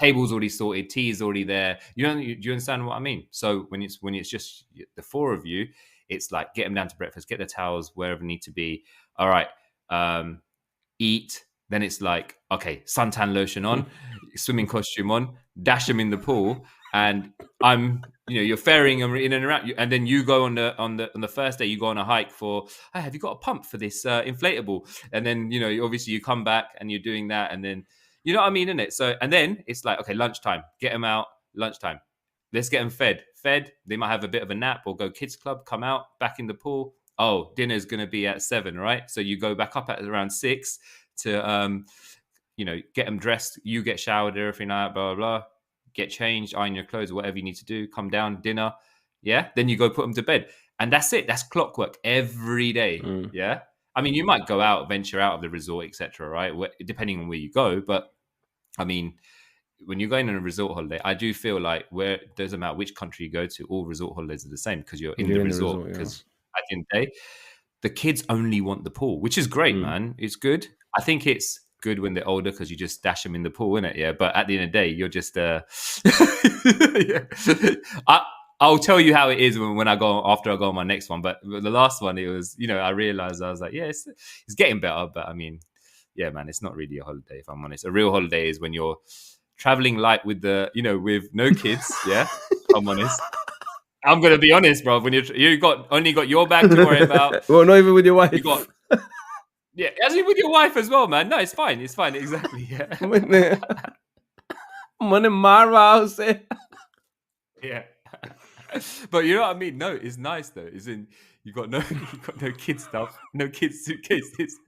Table's already sorted, tea is already there. Do you understand what I mean? So when it's just the 4 of you, it's like, get them down to breakfast, get the towels wherever they need to be. All right, eat. Then it's like, okay, suntan lotion on, swimming costume on, dash them in the pool, and you're ferrying them in and around. And then you go on the first day, you go on a hike for, "Hey, have you got a pump for this inflatable?" And then obviously you come back and you're doing that, and then you know what I mean, innit? So, and then it's like, okay, lunchtime, get them out, lunchtime. Let's get them fed. They might have a bit of a nap or go kids club, come out, back in the pool. Oh, dinner's going to be at 7, right? So you go back up at around 6 to, get them dressed. You get showered, everything like that, blah, blah, blah. Get changed, iron your clothes, whatever you need to do. Come down, dinner. Yeah. Then you go put them to bed. And that's it. That's clockwork every day. Yeah. I mean, you might venture out of the resort, etc., right? Depending on where you go. But I mean, when you're going on a resort holiday, I do feel like it doesn't matter which country you go to, all resort holidays are the same because you're in the resort. Because at the end of the day, the kids only want the pool, which is great, man. It's good. I think it's good when they're older because you just dash them in the pool, innit? Yeah. But at the end of the day, you're just I'll tell you how it is when I go after I go on my next one. But the last one, it was, I realized, I was like, yeah, it's getting better. But I mean, yeah, man, it's not really a holiday, if I'm honest. A real holiday is when you're traveling light with with no kids. Yeah, if I'm honest. I'm gonna be honest, bro. When you only got your bag to worry about. Well, not even with your wife. You got actually with your wife as well, man. No, it's fine. It's fine. Exactly. Yeah. Money Marvel. Yeah. But you know what I mean? No, it's nice though. It's in you got no kids stuff, no kids suitcases.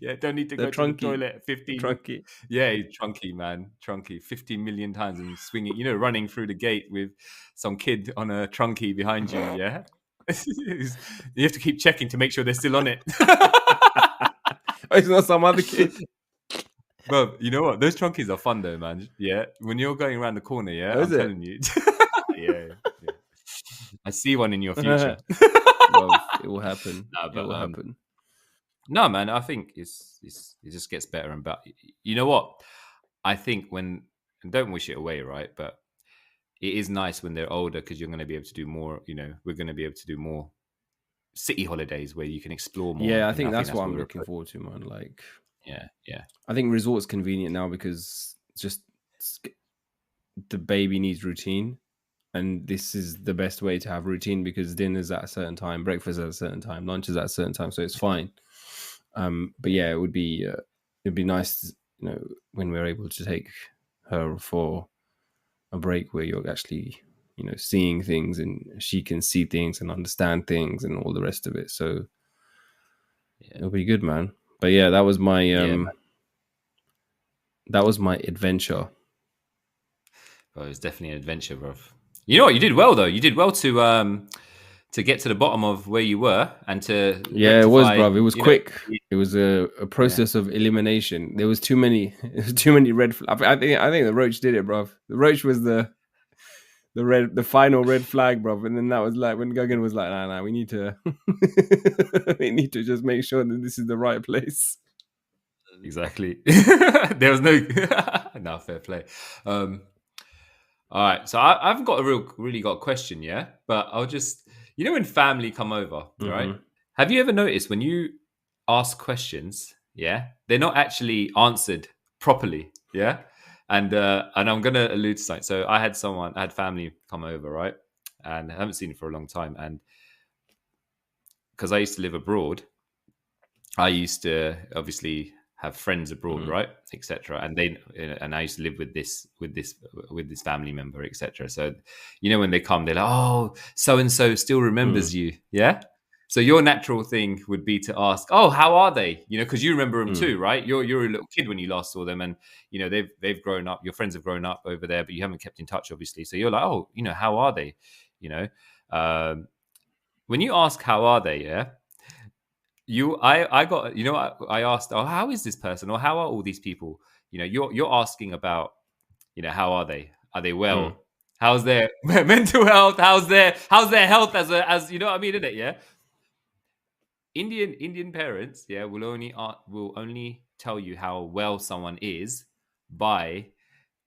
Yeah, don't need to go to the toilet 15. Trunky. Yeah, trunky, man. Trunky 15 million times and swinging, running through the gate with some kid on a trunky behind you, yeah? You have to keep checking to make sure they're still on it. It's not some other kid. But you know what? Those trunkies are fun though, man. Yeah. When you're going around the corner, yeah, I'm telling you. Yeah. I see one in your future. Well, it will happen. It will happen. No, man, I think it just gets better and better. You know what? I think and don't wish it away, right? But it is nice when they're older because you're going to be able to do more. We're going to be able to do more city holidays where you can explore more. Yeah, I think that's what I'm looking forward to, man. Like, yeah. I think resort's convenient now because just the baby needs routine. And this is the best way to have routine because dinner's at a certain time, breakfast at a certain time, lunch is at a certain time, so it's fine. But yeah, it'd be nice, when we're able to take her for a break where you're actually, seeing things and she can see things and understand things and all the rest of it. So it'll be good, man. But yeah, that was my adventure. Well, it was definitely an adventure, bro. You know what? You did well, though. You did well to get to the bottom of where you were and to rectify, it was, bro. It was quick. It was a process of elimination. There was too many red flags. I think the roach did it, bro. The roach was the final red flag, bro. And then that was like when Guggen was like, nah, we need to just make sure that this is the right place. Exactly. There was no fair play. All right, so I've got really got a question, yeah? But I'll just, when family come over, right? Have you ever noticed when you ask questions, yeah, they're not actually answered properly, yeah? And I'm going to allude to something. So I had family come over, right? And I haven't seen it for a long time. And because I used to live abroad, I used to obviously have friends abroad, right, etc. And I used to live with this family member, etc. So when they come, they're like, oh, so and so still remembers you, yeah. So your natural thing would be to ask, oh, how are they? Because you remember them too, right? You're a little kid when you last saw them, and they've grown up. Your friends have grown up over there, but you haven't kept in touch, obviously. So you're like, oh, how are they? When you ask how are they, yeah. I asked, oh, how is this person, or how are all these people? You're asking about, how are they? Are they well? How's their mental health? How's their health as you know what I mean, isn't it? Yeah. Indian parents, yeah, will only tell you how well someone is by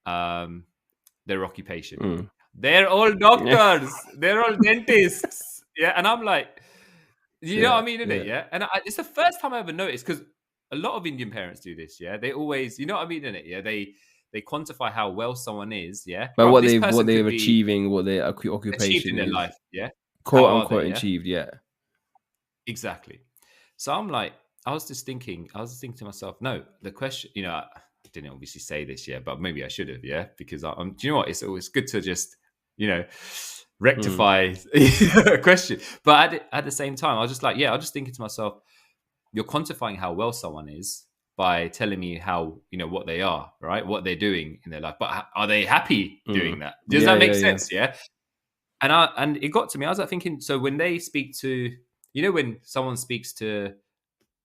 their occupation. They're all doctors. They're all dentists. Yeah, and I'm like, you know what I mean, isn't it? Yeah, and it's the first time I ever noticed because a lot of Indian parents do this. Yeah, they always, you know what I mean, isn't it? Yeah, they quantify how well someone is. Yeah, but what they're achieving, what their occupation in their life. Yeah, quote unquote achieved. Yeah, exactly. So I'm like, I was just thinking to myself, no, the question, I didn't obviously say this, yeah, but maybe I should have, yeah, because do you know what? It's always good to just, rectify a question. But at the same time, I was just like, I was just thinking to myself, you're quantifying how well someone is by telling me how, what they are, right? What they're doing in their life. But are they happy doing that? Does that make sense? Yeah. And it got to me. I was like thinking, so when they speak to, when someone speaks to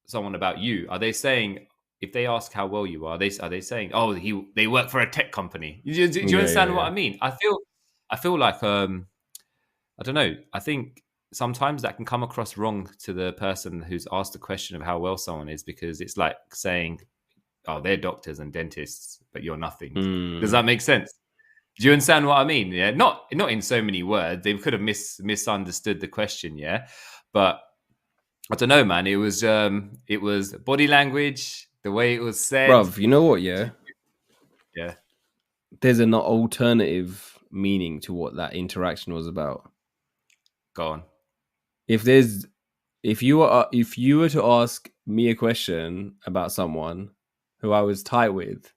someone about you, are they saying, if they ask how well you are they saying, oh, they work for a tech company? Do you understand what I mean? I feel like I don't know. I think sometimes that can come across wrong to the person who's asked the question of how well someone is, because it's like saying, oh, they're doctors and dentists, but you're nothing. Does that make sense? Do you understand what I mean? Yeah, not in so many words. They could have misunderstood the question. Yeah, but I don't know, man. It was body language, the way it was said. Bruv, you know what? Yeah, Yeah, there's an alternative meaning to what that interaction was about. go on. If you were to ask me a question about someone who I was tight with,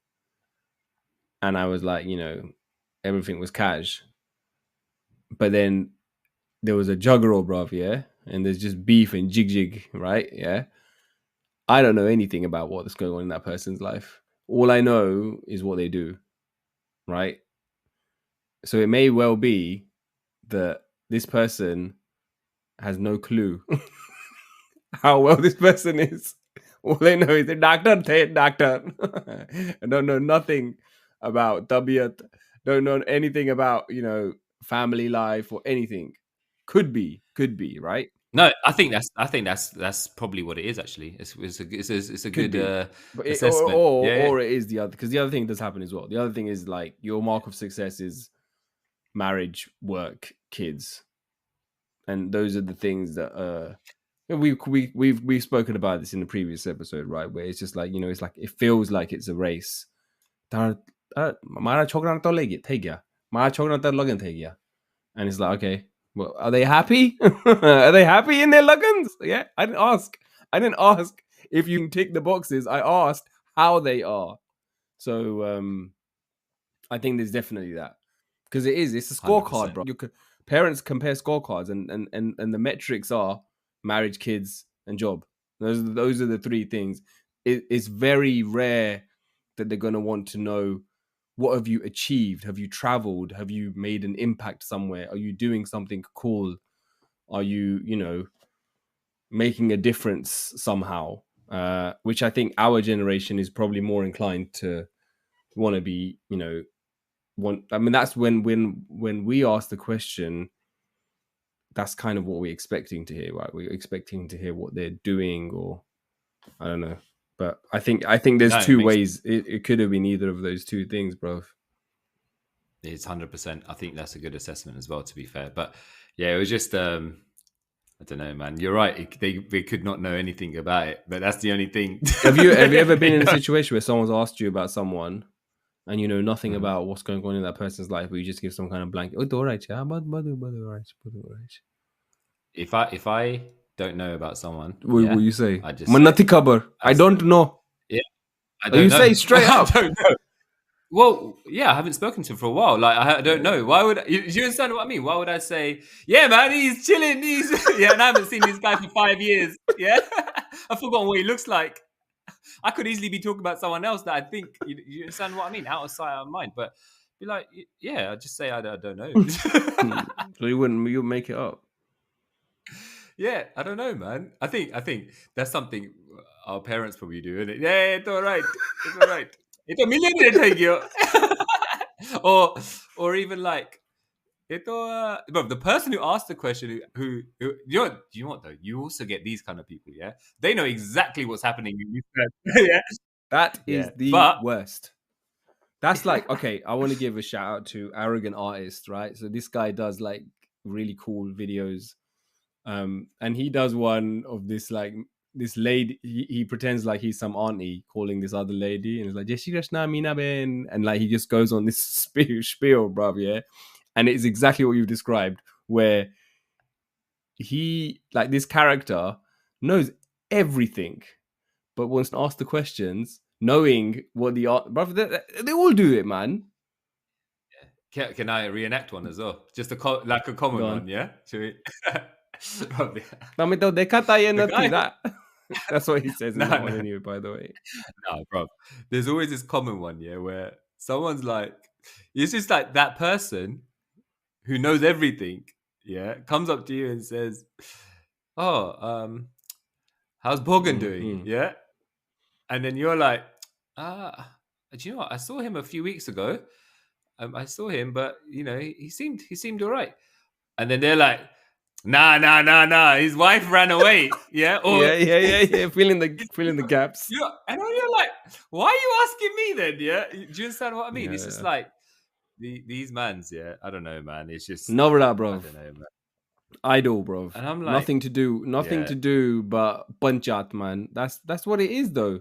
and I was like, everything was cash, but then there was a juggernaut, bruv, yeah, and there's just beef and jig, right? Yeah, I don't know anything about what's going on in that person's life. All I know is what they do, right? So it may well be that this person has no clue how well this person is. All I know is the doctor, doctor. I don't know nothing about tabiat. Don't know anything about family life or anything. Could be, right? No, I think that's probably what it is. Actually, it's a Could good be, but assessment. Yeah, or it is the other, because the other thing does happen as well. The other thing is like your mark of success is marriage, work, kids, and those are the things that we've spoken about this in the previous episode, right? Where it's just like it's like it feels like it's a race. And it's like, okay, well, are they happy? Are they happy in their luggins? Yeah, I didn't ask. If you can tick the boxes. I asked how they are. So I think there's definitely that, because it's a scorecard, 100%. bro. Parents compare scorecards, and the metrics are marriage, kids, and job. Those are the three things. It's very rare that they're going to want to know, what have you achieved? Have you traveled? Have you made an impact somewhere? Are you doing something cool? Are you making a difference somehow? Which I think our generation is probably more inclined to want to be, I mean, that's when we ask the question, that's kind of what we're expecting to hear, right? We're expecting to hear what they're doing, or I don't know. But I think there's No, it two makes ways. It could have been either of those two things, bro. it's 100%. I think that's a good assessment as well. To be fair, but yeah, it was just I don't know, man. You're right. They could not know anything about it, but that's the only thing. Have you ever been in a situation where someone's asked you about someone, and you know nothing Mhm. about what's going on in that person's life, but you just give some kind of blanket? Oh, all right, yeah, but all right. If I don't know about someone, What yeah, will you say? I just say, Manati kabar. I don't know. yeah, I Oh, you don't know. say straight I up. don't know. Well, yeah, I haven't spoken to him for a while. Like, I don't know. Why would you understand what I mean? Why would I say, yeah, man, he's chilling, yeah, and I haven't seen this guy for 5 years. Yeah, I've forgotten what he looks like. I could easily be talking about someone else that I think you understand what I mean, out of sight, out of mind. But be like, yeah, I just say I don't know. So you make it up. Yeah, I don't know, man. I think that's something our parents probably do, isn't it? Yeah, it's all right. It's all right. It's a millionaire take you. Or even like but the person who asked the question, who you know what though? You also get these kind of people, yeah. They know exactly what's happening in this. Yeah, That yeah. is the But worst. That's like, okay, I want to give a shout out to Arrogant Artist, right? So this guy does like really cool videos. And he does one of this, like, this lady, he pretends like he's some auntie calling this other lady, and it's like, Jai Shri Krishna, Meena Ben. And like he just goes on this spiel, bruv, yeah. And it's exactly what you've described, where he, like, this character knows everything, but wants to ask the questions, knowing what the art, bruv, they all do it, man. can I reenact one as well? Just like a common Go on. one, yeah. Should we? The guy. that. That's what he says in No, that one no. anyway, by the way. No, bro. There's always this common one, yeah, where someone's like, it's just like that person who knows everything, yeah, comes up to you and says, "Oh, how's Bogan doing?" Yeah, and then you're like, do you know what? I saw him a few weeks ago. I saw him, but he seemed all right. And then they're like, nah. His wife ran away. Yeah, or yeah. Filling the gaps. and then you're like, why are you asking me then? Yeah, do you understand what I mean? Yeah, It's just like, these mans, yeah, I don't know, man. It's just, No, that, I bro. don't know, man. Idol, bro. And I'm like, Nothing to do. Nothing yeah, to do but panchat, man. That's what it is, though.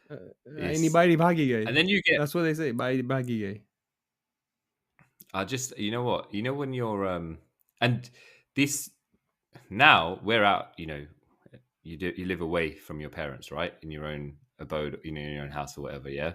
yeah. Anybody bhagi And gay. then you get, That's what they say. Bhagi gay. I just, you know what, when you're, and this now we're out, you live away from your parents, right, in your own abode, in your own house or whatever, yeah.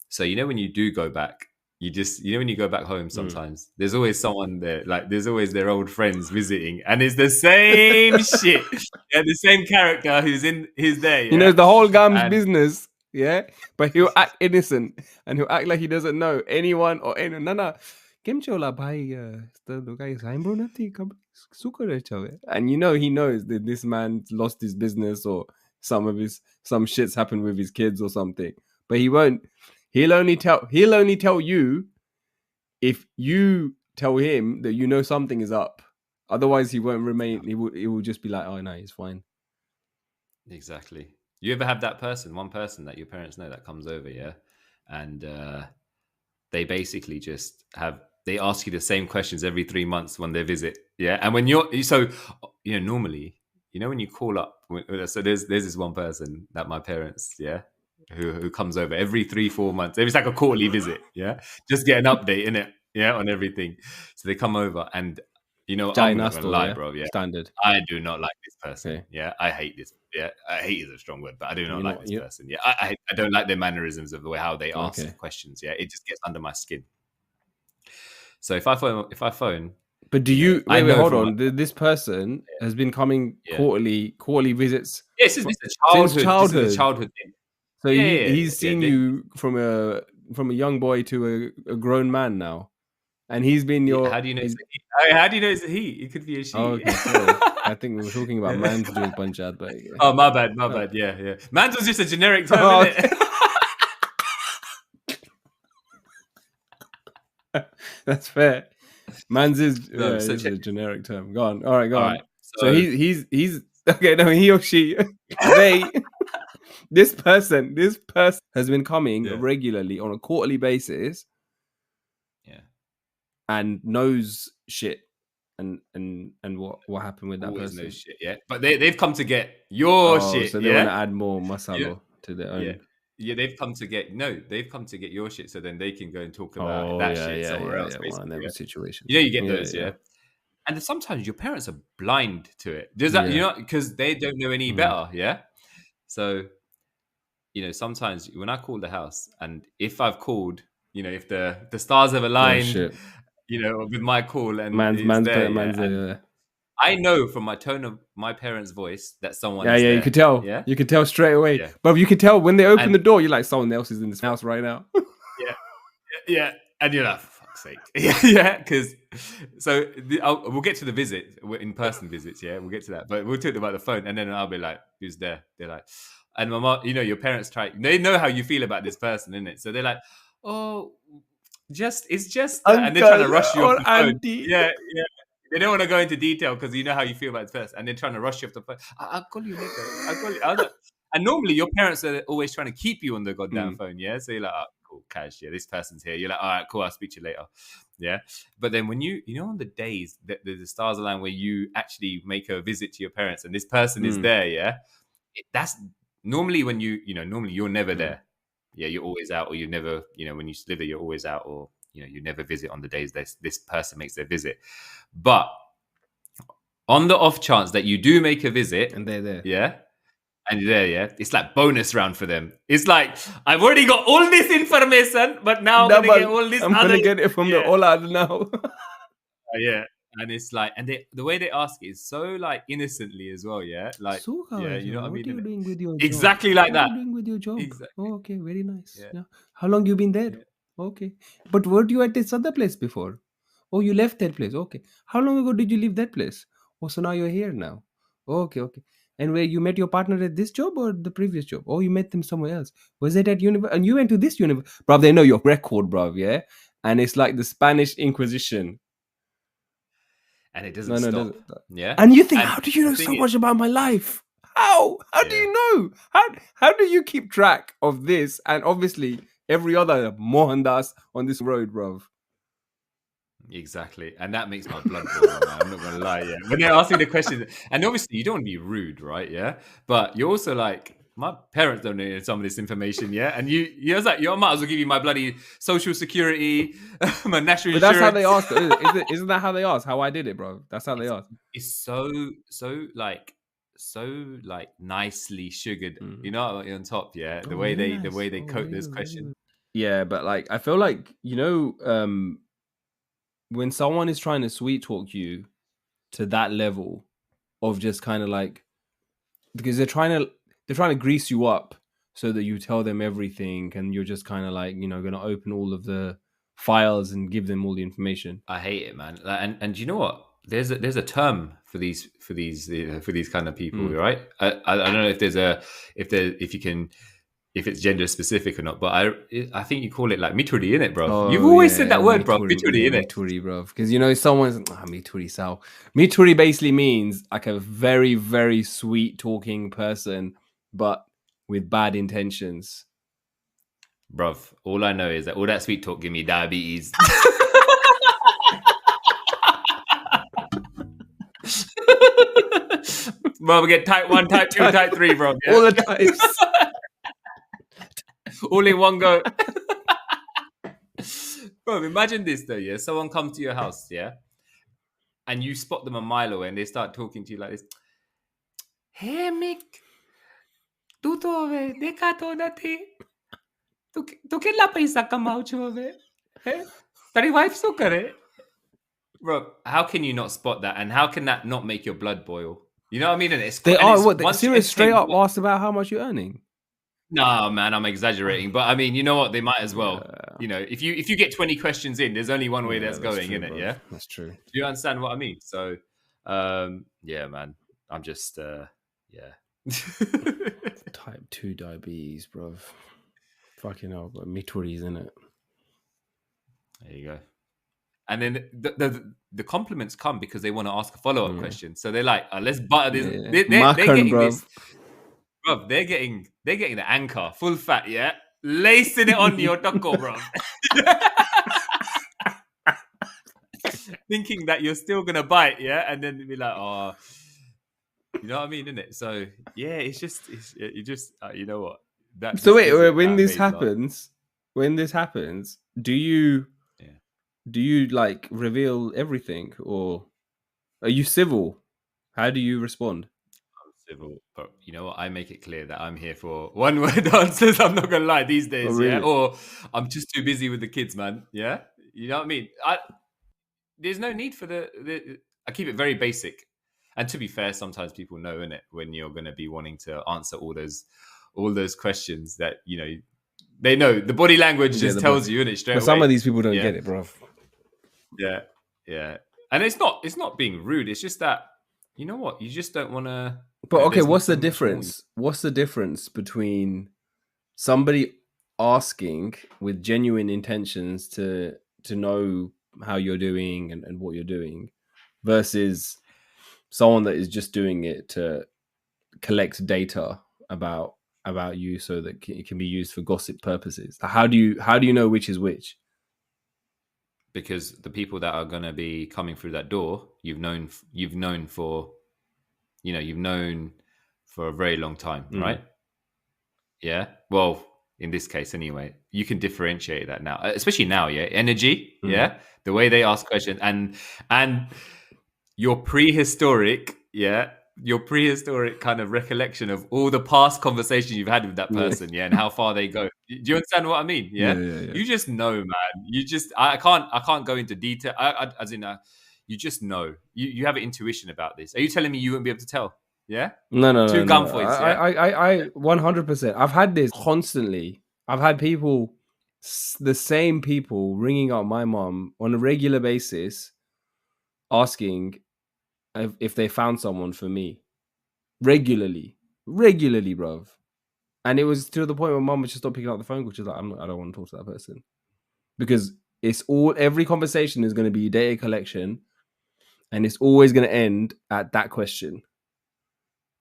So when you do go back, you just, when you go back home, sometimes there's always someone there, like there's always their old friends visiting, and it's the same shit, yeah, the same character who's there, yeah. He knows the whole gam's And business, yeah, but he'll act innocent and he'll act like he doesn't know anyone or anyone. No. Kem છો લા ભાઈ તો કાંઈ સાંભળ્યું નથી ખબર શું કરે છે હવે? And he knows that this man lost his business or some shit's happened with his kids or something, but he won't. He'll only tell you if you tell him that you know something is up. Otherwise, he won't remain. He will just be like, "Oh no, he's fine." exactly. You ever have that one person that your parents know that comes over, yeah, and they basically just they ask you the same questions every 3 months when they visit, yeah. And when normally, when you call up, so there's this one person that my parents, yeah, who comes over every 3-4 months. It's like a quarterly visit, yeah, just get an update in it, yeah, on everything. So they come over, and I'm not gonna lie, bro, yeah, Standard. I do not like this person, Okay. yeah, I hate this, yeah, I hate is a strong word, but I do not like this You person, yeah. I don't like their mannerisms of the way how they ask Okay. questions, yeah. It just gets under my skin. So if I phone, But do you I wait? know Hold from on. This person has been coming Yeah. quarterly visits this is a since childhood. This is a childhood. childhood thing. So he's seen Yeah. you from a young boy to a grown man now, and he's been your. How do you know? How do you know it's a he? It could be a she. Oh, okay, sorry. I think we were talking about man's doing panchat, but Oh, my bad. Yeah. Man's was just a generic term, Oh, isn't it? that's fair. Man's is No, so is check a generic term. Go on. All right, go All on. right. So he's okay. No, he or she, they, this person has been coming Yeah. regularly on a quarterly basis, Yeah. and knows shit, and what happened with that Always person. knows shit, yeah. But they've come to get your shit, So they yeah. want to add more masala to their own. Yeah, they've come to get your shit, so then they can go and talk about that shit somewhere else. One of them situations. You get those, yeah. And then sometimes your parents are blind to it. Does that, because they don't know any better, yeah. So, sometimes when I call the house, and if I've called, if the stars have aligned, with my call, and I know from my tone of my parents' voice that someone is there. You could tell. Yeah, you could tell straight away. Yeah. But you could tell when they open the door, you're like, someone else is in this house right now. yeah, and you're like, for fuck's sake, yeah, because we'll get to the visit, in-person visits, yeah, we'll get to that, but we'll talk about the phone, and then I'll be like, who's there? They're like, and my mom, your parents they know how you feel about this person, innit? So they're like, oh, it's just Uncle, and they're trying to rush you off the phone. Auntie. Yeah. They don't want to go into detail because you know how you feel about it first, and they're trying to rush you off the phone. I'll call you later. I'll call you. And normally your parents are always trying to keep you on the goddamn phone, yeah? So you're like, oh, cool, cash, yeah, this person's here. You're like, all right, cool, I'll speak to you later, yeah? But then when on the days that the stars align where you actually make a visit to your parents and this person is there, yeah? That's normally when normally you're never there. Yeah, you're always out, or you never, when you live there, you're always out, or you never visit on the days this person makes their visit. But on the off chance that you do make a visit, and they're there, yeah, and you're there, yeah, it's like bonus round for them. It's like, I've already got all this information, but now I'm gonna get all this. I'm gonna get it from the Olad now. Yeah. And it's like, and the way they ask it is so like innocently as well, yeah. Like, you know what I mean? What are you doing with your exactly job? like that. What are you doing with your job? Exactly. Oh, okay, very nice. Yeah. How long you been there? Okay, but weren't you at this other place before? Oh, you left that place. Okay, how long ago did you leave that place? Oh, so now you're here now. Okay. And where you met your partner at this job or the previous job? Oh, you met them somewhere else. Was it at university? And you went to this university, bruv. They know your record, bruv. Yeah, and it's like the Spanish Inquisition. And it doesn't stop. Yeah. And you think, how do you know so much about my life? How do you know? How do you keep track of this? And obviously, every other Mohandas on this road, bruv. Exactly, and that makes my blood boil, man. I'm not gonna lie, yeah. When they're asking the question, and obviously you don't want to be rude, right? Yeah, but you're also like, my parents don't know some of this information, yeah. And you're like, I might as well give you my bloody social security, my national But that's how they insurance. ask. Isn't that how they ask? How I did it, bro? That's how they ask. It's so like nicely sugared, you know, on top, yeah. The way they coat this question. Yeah, but like I feel like when someone is trying to sweet talk you to that level of just kind of like, because they're trying to grease you up so that you tell them everything, and you're just kind of like, going to open all of the files and give them all the information. I hate it, man. And you know what? There's a term for these kind of people, right? I don't know if it's gender specific or not, but I think you call it like mituri, innit, bro? Oh, You've always said that word, bro. Mituri, innit? Mituri, bro. Because someone's mituri sao. Mituri basically means like a very, very sweet talking person, but with bad intentions. Bruv, all I know is that all that sweet talk give me diabetes. Bro, we get type 1, type 2, type 3, bro. Yeah? All the types. All in one go. Bro, imagine this though, yeah? Someone comes to your house, yeah? And you spot them a mile away and they start talking to you like this. Hey, Mick. Tu to ave, dekha to nathi. Tu kitla paisa kamao cho ave? Hey? Tari wife so kare? Bro, how can you not spot that? And how can that not make your blood boil? You know what I mean? And it's They serious straight up asked about how much you're earning. No, man, I'm exaggerating. But I mean, you know what? They might as well. Yeah. If you get 20 questions in, there's only one way that's going, isn't it? Yeah, that's true. Do you understand what I mean? So, yeah, man, I'm just, Type 2 diabetes, bro. Fucking hell, but mituri's in it. There you go. And then the compliments come because they want to ask a follow-up question. So they're like, let's butter this. Yeah. They're getting this. Bro, they're getting the anchor, full fat, yeah? Lacing it on your taco, bro. Thinking that you're still going to bite, yeah? And then be like, oh, you know what I mean, innit? So, yeah, it's just, you know what? So wait, when this happens, do you like reveal everything, or are you civil? How do you respond? I'm civil, but you know what? I make it clear that I'm here for one word answers. I'm not gonna lie these days, really? Yeah. Or I'm just too busy with the kids, man. Yeah, you know what I mean. There's no need for I keep it very basic, and to be fair, sometimes people know in it when you're gonna be wanting to answer all those questions that they know. The body language just tells you, innit, straight away. Some of these people don't get it, bro. Yeah, and it's not being rude. It's just that, you know what, you just don't want to. But okay, what's the difference? What's the difference between somebody asking with genuine intentions to know how you're doing and what you're doing, versus someone that is just doing it to collect data about you so that it can be used for gossip purposes? How do you know which is which? Because the people that are going to be coming through that door, you've known for a very long time, right? Yeah. Well, in this case, anyway, you can differentiate that now, especially now. Yeah, energy. Yeah, the way they ask questions and your prehistoric. Yeah. Your prehistoric kind of recollection of all the past conversations you've had with that person, and how far they go. Do you understand what I mean? Yeah. You just know, man. You just I can't go into detail. You just know. You have an intuition about this. Are you telling me you wouldn't be able to tell? Yeah. No. Two gunpoints. I 100%. I've had this constantly. I've had people, the same people, ringing up my mom on a regular basis, asking if they found someone for me, regularly, bruv. And it was to the point where mom was just not picking up the phone call. She's like, I don't want to talk to that person, because every conversation is going to be data collection, and it's always going to end at that question.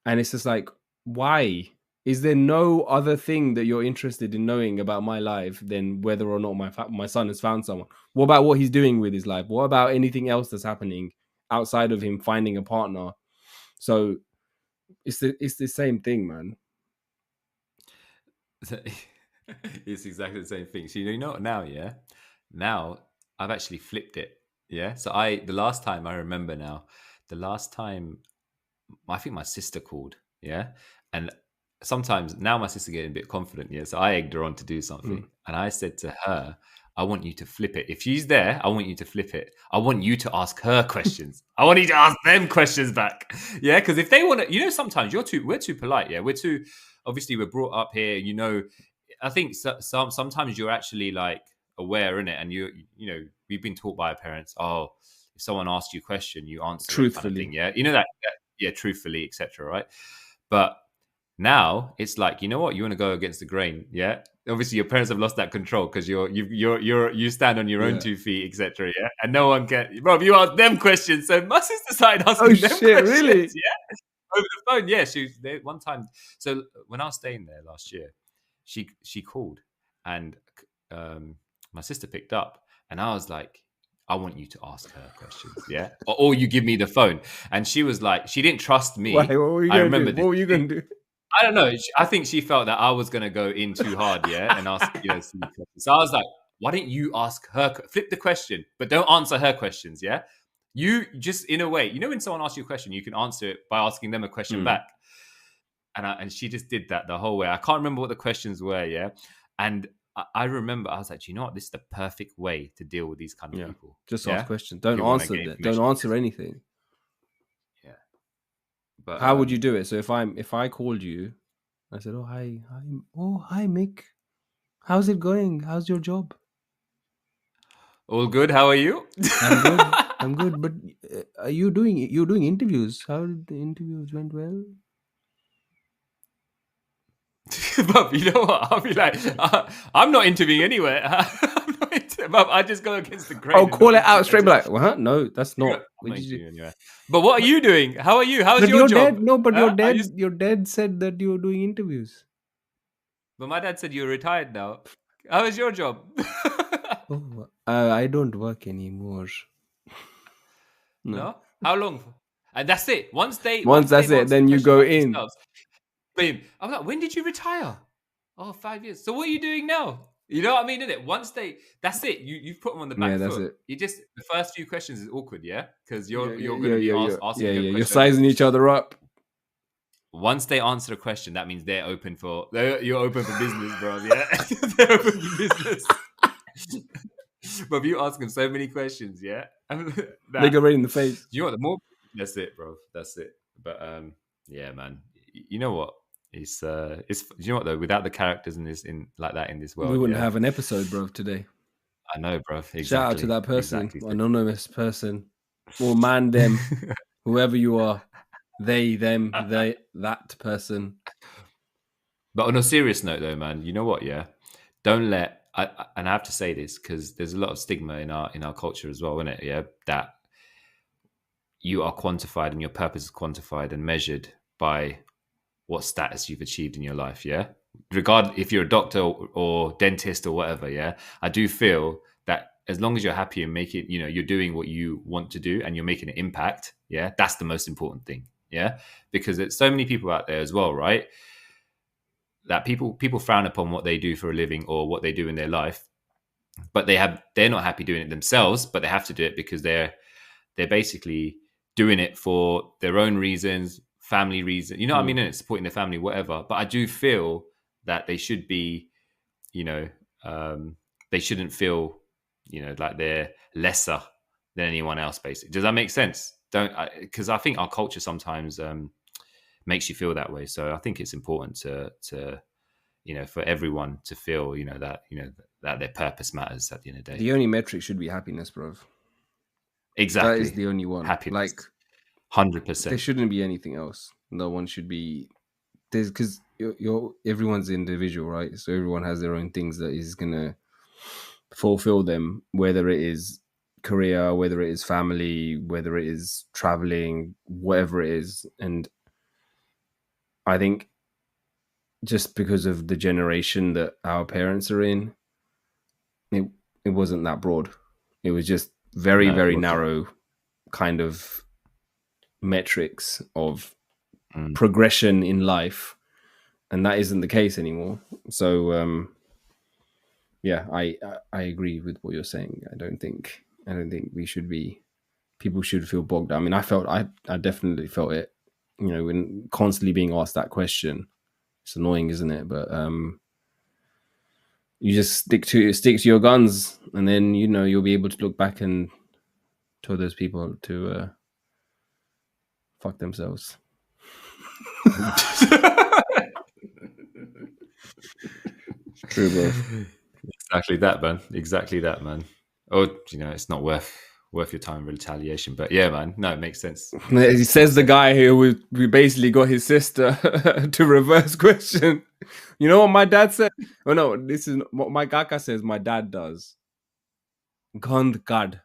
And it's just like, why? is there no other thing that you're interested in knowing about my life than whether or not my son has found someone? What about what he's doing with his life? What about anything else that's happening outside of him finding a partner? So it's the same thing, man. It's exactly the same thing. So you know what now, yeah? Now I've actually flipped it. Yeah. So the last time I remember now, the last time I think my sister called, yeah. And sometimes now my sister getting a bit confident, yeah. So I egged her on to do something. And I said to her, I want you to flip it. If she's there, I want you to flip it. I want you to ask her questions. I want you to ask them questions back. Yeah. Because if they want to, sometimes we're too polite, yeah. Obviously we're brought up here, I think sometimes you're actually like aware in it, and we've been taught by our parents. Oh, if someone asks you a question, you answer it, kind of Truthfully. thing. Yeah, yeah, truthfully, etc. Right, but now it's like, you know what, you want to go against the grain. Yeah, obviously your parents have lost that control because you stand on your own 2 feet, etc. Yeah, and no one can. Bro, you ask them questions, so my sister started asking them shit, questions. really? Yeah, over the phone. Yeah, she was there one time. So when I was staying there last year, she called, and my sister picked up, and I was like, I want you to ask her questions, yeah, or you give me the phone. And she was like, she didn't trust me. Why? What were you I gonna do? remember this. What were you gonna do? I don't know. I think she felt that I was gonna go in too hard, yeah, and ask, So I was like, why don't you ask her? Flip the question, but don't answer her questions, yeah. You just, in a way, when someone asks you a question, you can answer it by asking them a question back. And she just did that the whole way. I can't remember what the questions were, yeah. And I remember I was like, you know what? This is the perfect way to deal with these kind of people. Just yeah? ask questions. Don't Who wanna answer get that. Don't information. answer anything. Yeah. But How would you do it? So if I called you, I said, hi, Mick. How's it going? How's your job? all good? How are you? I'm good. I'm good. But you're doing interviews. How did the interviews went well? But you know what? I'll be like, I'm not interviewing anywhere. But I just go against the grain. Oh, call it out straight. Be like, what? No, that's not. I'm not interviewing anywhere. But what are you doing? How are you? How's But your your job? dad. No, but your Are dad. you... Your dad said that you were doing interviews. But my dad said you're retired now. How is your job? Oh, I don't work anymore. No. How long? And that's it. Once that's they've it, answered then the you question go about in. themselves, boom. I'm like, when did you retire? Oh, 5 years. So what are you doing now? You know what I mean, isn't it? That's it. You've put them on the back that's foot. it. You just, the first few questions is awkward, yeah, because you're going to be asking them questions. You're sizing each other up. Once they answer a question, that means you're open for business, bro. Yeah, they're open for business. But if you ask them so many questions, yeah, they go right in the face. You know what? The more, that's it, bro. That's it. But yeah, man. You know what? It's you know what though? Without the characters in this world, we wouldn't have an episode, bro, today. I know, bro. Exactly. Shout out to that person, anonymous person, or man, them, whoever you are, they, them, that person. But on a serious note, though, man, you know what? Yeah, don't let. And I have to say this because there's a lot of stigma in our culture as well, isn't it? Yeah, that you are quantified and your purpose is quantified and measured by what status you've achieved in your life. Yeah, regardless if you're a doctor or dentist or whatever. Yeah, I do feel that as long as you're happy and make it, you're doing what you want to do and you're making an impact. Yeah, that's the most important thing. Yeah, because there's so many people out there as well, right? That people frown upon what they do for a living or what they do in their life, but they're not happy doing it themselves, but they have to do it because they're basically doing it for their own reasons, family reasons. You know what I mean? And it's supporting their family, whatever. But I do feel that they should be, they shouldn't feel, like they're lesser than anyone else. Basically, does that make sense? Because I think our culture sometimes makes you feel that way. So I think it's important to for everyone to feel that that their purpose matters at the end of the day. The only metric should be happiness, bro. Exactly, that is the only one. Happiness, like 100%. There shouldn't be anything else. No one should be. There's because everyone's individual, right? So everyone has their own things that is gonna fulfill them, whether it is career, whether it is family, whether it is traveling, whatever it is. And I think just because of the generation that our parents are in, it wasn't that broad. It was just very, No, it very wasn't. narrow kind of metrics of Mm. progression in life, and that isn't the case anymore. So yeah, I agree with what you're saying. I don't think we should be, people should feel bogged down. I mean, I definitely felt it, you know, when constantly being asked that question. It's annoying, isn't it? But you just stick to your guns, and then, you know, you'll be able to look back and tell those people to fuck themselves. True, bro. Exactly that, man. Exactly that, man. Oh, you know, it's not worth your time retaliation. But yeah, man. No, it makes sense. He says the guy who basically got his sister to reverse question. You know what my dad said? Oh no, this is what my kaka says. My dad does. Gand gad.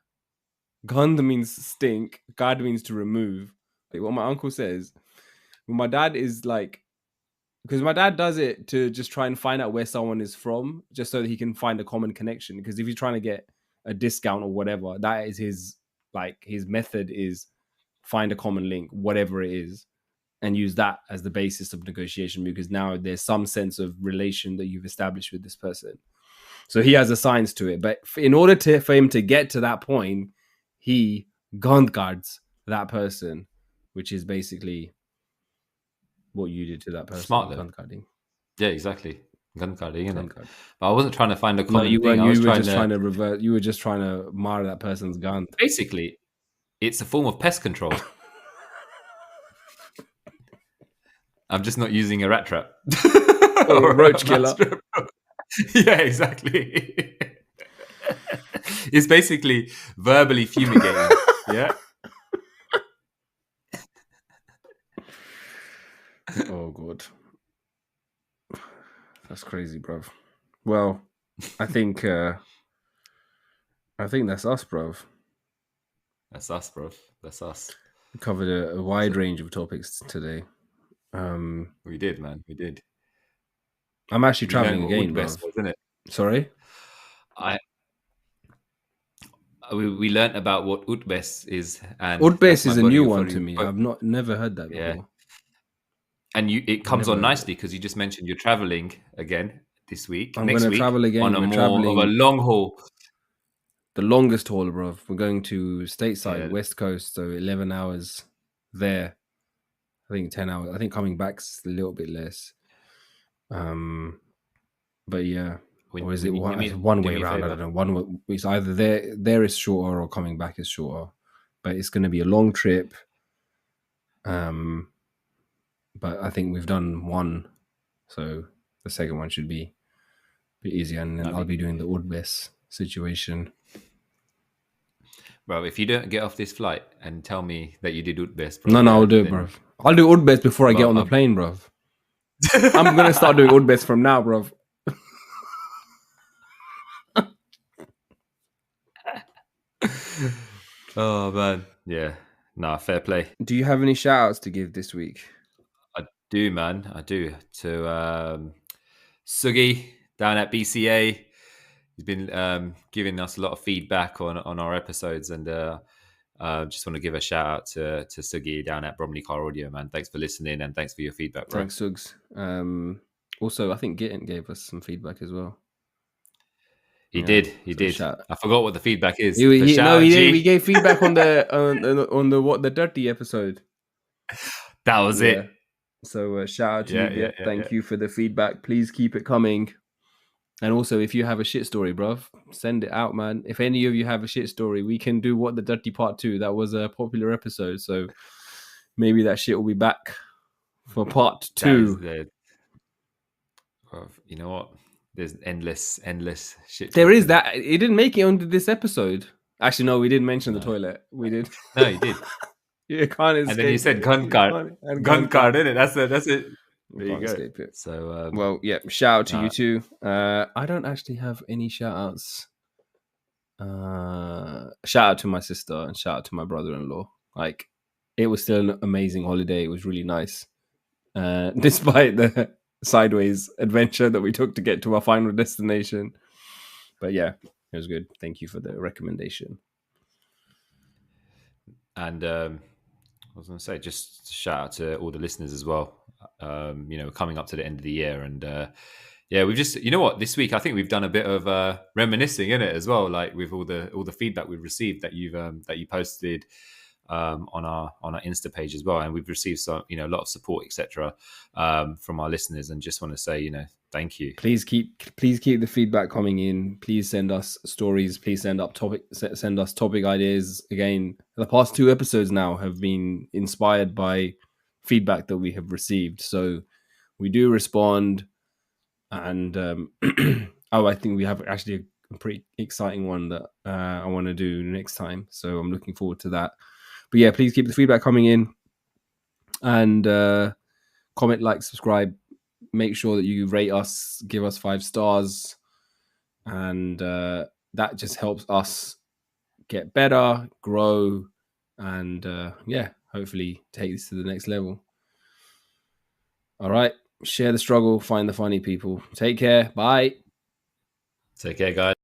Gand means stink. Gad means to remove. Like what my uncle says. My dad is like, because my dad does it to just try and find out where someone is from, just so that he can find a common connection. Because if he's trying to get a discount or whatever, that is his method is find a common link, whatever it is, and use that as the basis of negotiation, because now there's some sense of relation that you've established with this person. So he has a science to it. But in order for him to get to that point, he guards that person, which is basically what you did to that person. Smart though. Guarding. Yeah, exactly. Gun carding, isn't it? Card. But I wasn't trying to find a common you thing. weren't. I was You were just to... trying to revert. You were just trying to mar that person's gun. Basically, it's a form of pest control. I'm just not using a rat trap. Or a roach killer. Yeah, exactly. It's basically verbally fumigating. Yeah. Oh god, that's crazy, bruv. Well, I think that's us, bruv. That's us, bruv. That's us. We covered a wide range of topics today. We did, man. We did. I'm actually traveling again, bruv. Isn't it? Sorry? We learned about what Utbes is, and Utbes is a new one to me. I've never heard that before. Yeah. And it comes on nicely because you just mentioned you're traveling again this week. I'm going to travel again on more of a long haul. The longest haul, bruv. We're going to stateside, West Coast, so 11 hours there. I think 10 hours. I think coming back's a little bit less. But yeah. Or is it one way around? I don't know. It's either there is shorter or coming back is shorter. But it's going to be a long trip. But I think we've done one, so the second one should be a bit easier, and then I'll be doing the Udbes situation. Bro, if you don't get off this flight and tell me that you did Udbes, bro. No, I'll do it, bro. I'll do Udbes before I get on the plane, bro. I'm going to start doing Udbes from now, bro. Oh, man. Yeah. Nah, fair play. Do you have any shout-outs to give this week? I do, man. I do. To Sugi down at BCA. He's been giving us a lot of feedback on our episodes, and just want to give a shout out to Sugi down at Bromley Car Audio, man. Thanks for listening and thanks for your feedback, bro. Thanks, Sugs. Also, I think Gitten gave us some feedback as well. He did. I forgot what the feedback is. We gave feedback on the what the dirty episode. That was it. So shout out to you. Thank you for the feedback. Please keep it coming. And also, if you have a shit story, bruv, send it out, man. If any of you have a shit story, we can do What the Dirty Part 2. That was a popular episode, so maybe that shit will be back for Part 2. You know what? There's endless shit. There is that. It didn't make it onto this episode. Actually, no, we didn't mention the toilet. We did. No, you did. You can't escape. And then you said gun card. Gun card, isn't it? That's it. There you go. Escape it. So, well, yeah. Shout out to you too. I don't actually have any shout outs. Shout out to my sister and shout out to my brother-in-law. It was still an amazing holiday. It was really nice, despite the sideways adventure that we took to get to our final destination. But yeah, it was good. Thank you for the recommendation. And I was going to say, just shout out to all the listeners as well. Coming up to the end of the year, and yeah, we've just, you know what, this week I think we've done a bit of reminiscing in it as well, like with all the feedback we've received that you posted on our Insta page as well, and we've received some, a lot of support, etc., from our listeners, and just want to say, thank you. Please keep the feedback coming in. Please send us stories. Please send us topic ideas. Again, the past 2 episodes now have been inspired by feedback that we have received, so we do respond. And I think we have actually a pretty exciting one that I want to do next time, so I'm looking forward to that. But yeah, please keep the feedback coming in, and comment, like, subscribe. Make sure that you rate us, give us 5 stars, and that just helps us get better, grow, and hopefully take this to the next level. All right, share the struggle, find the funny people. Take care. Bye. Take care, guys.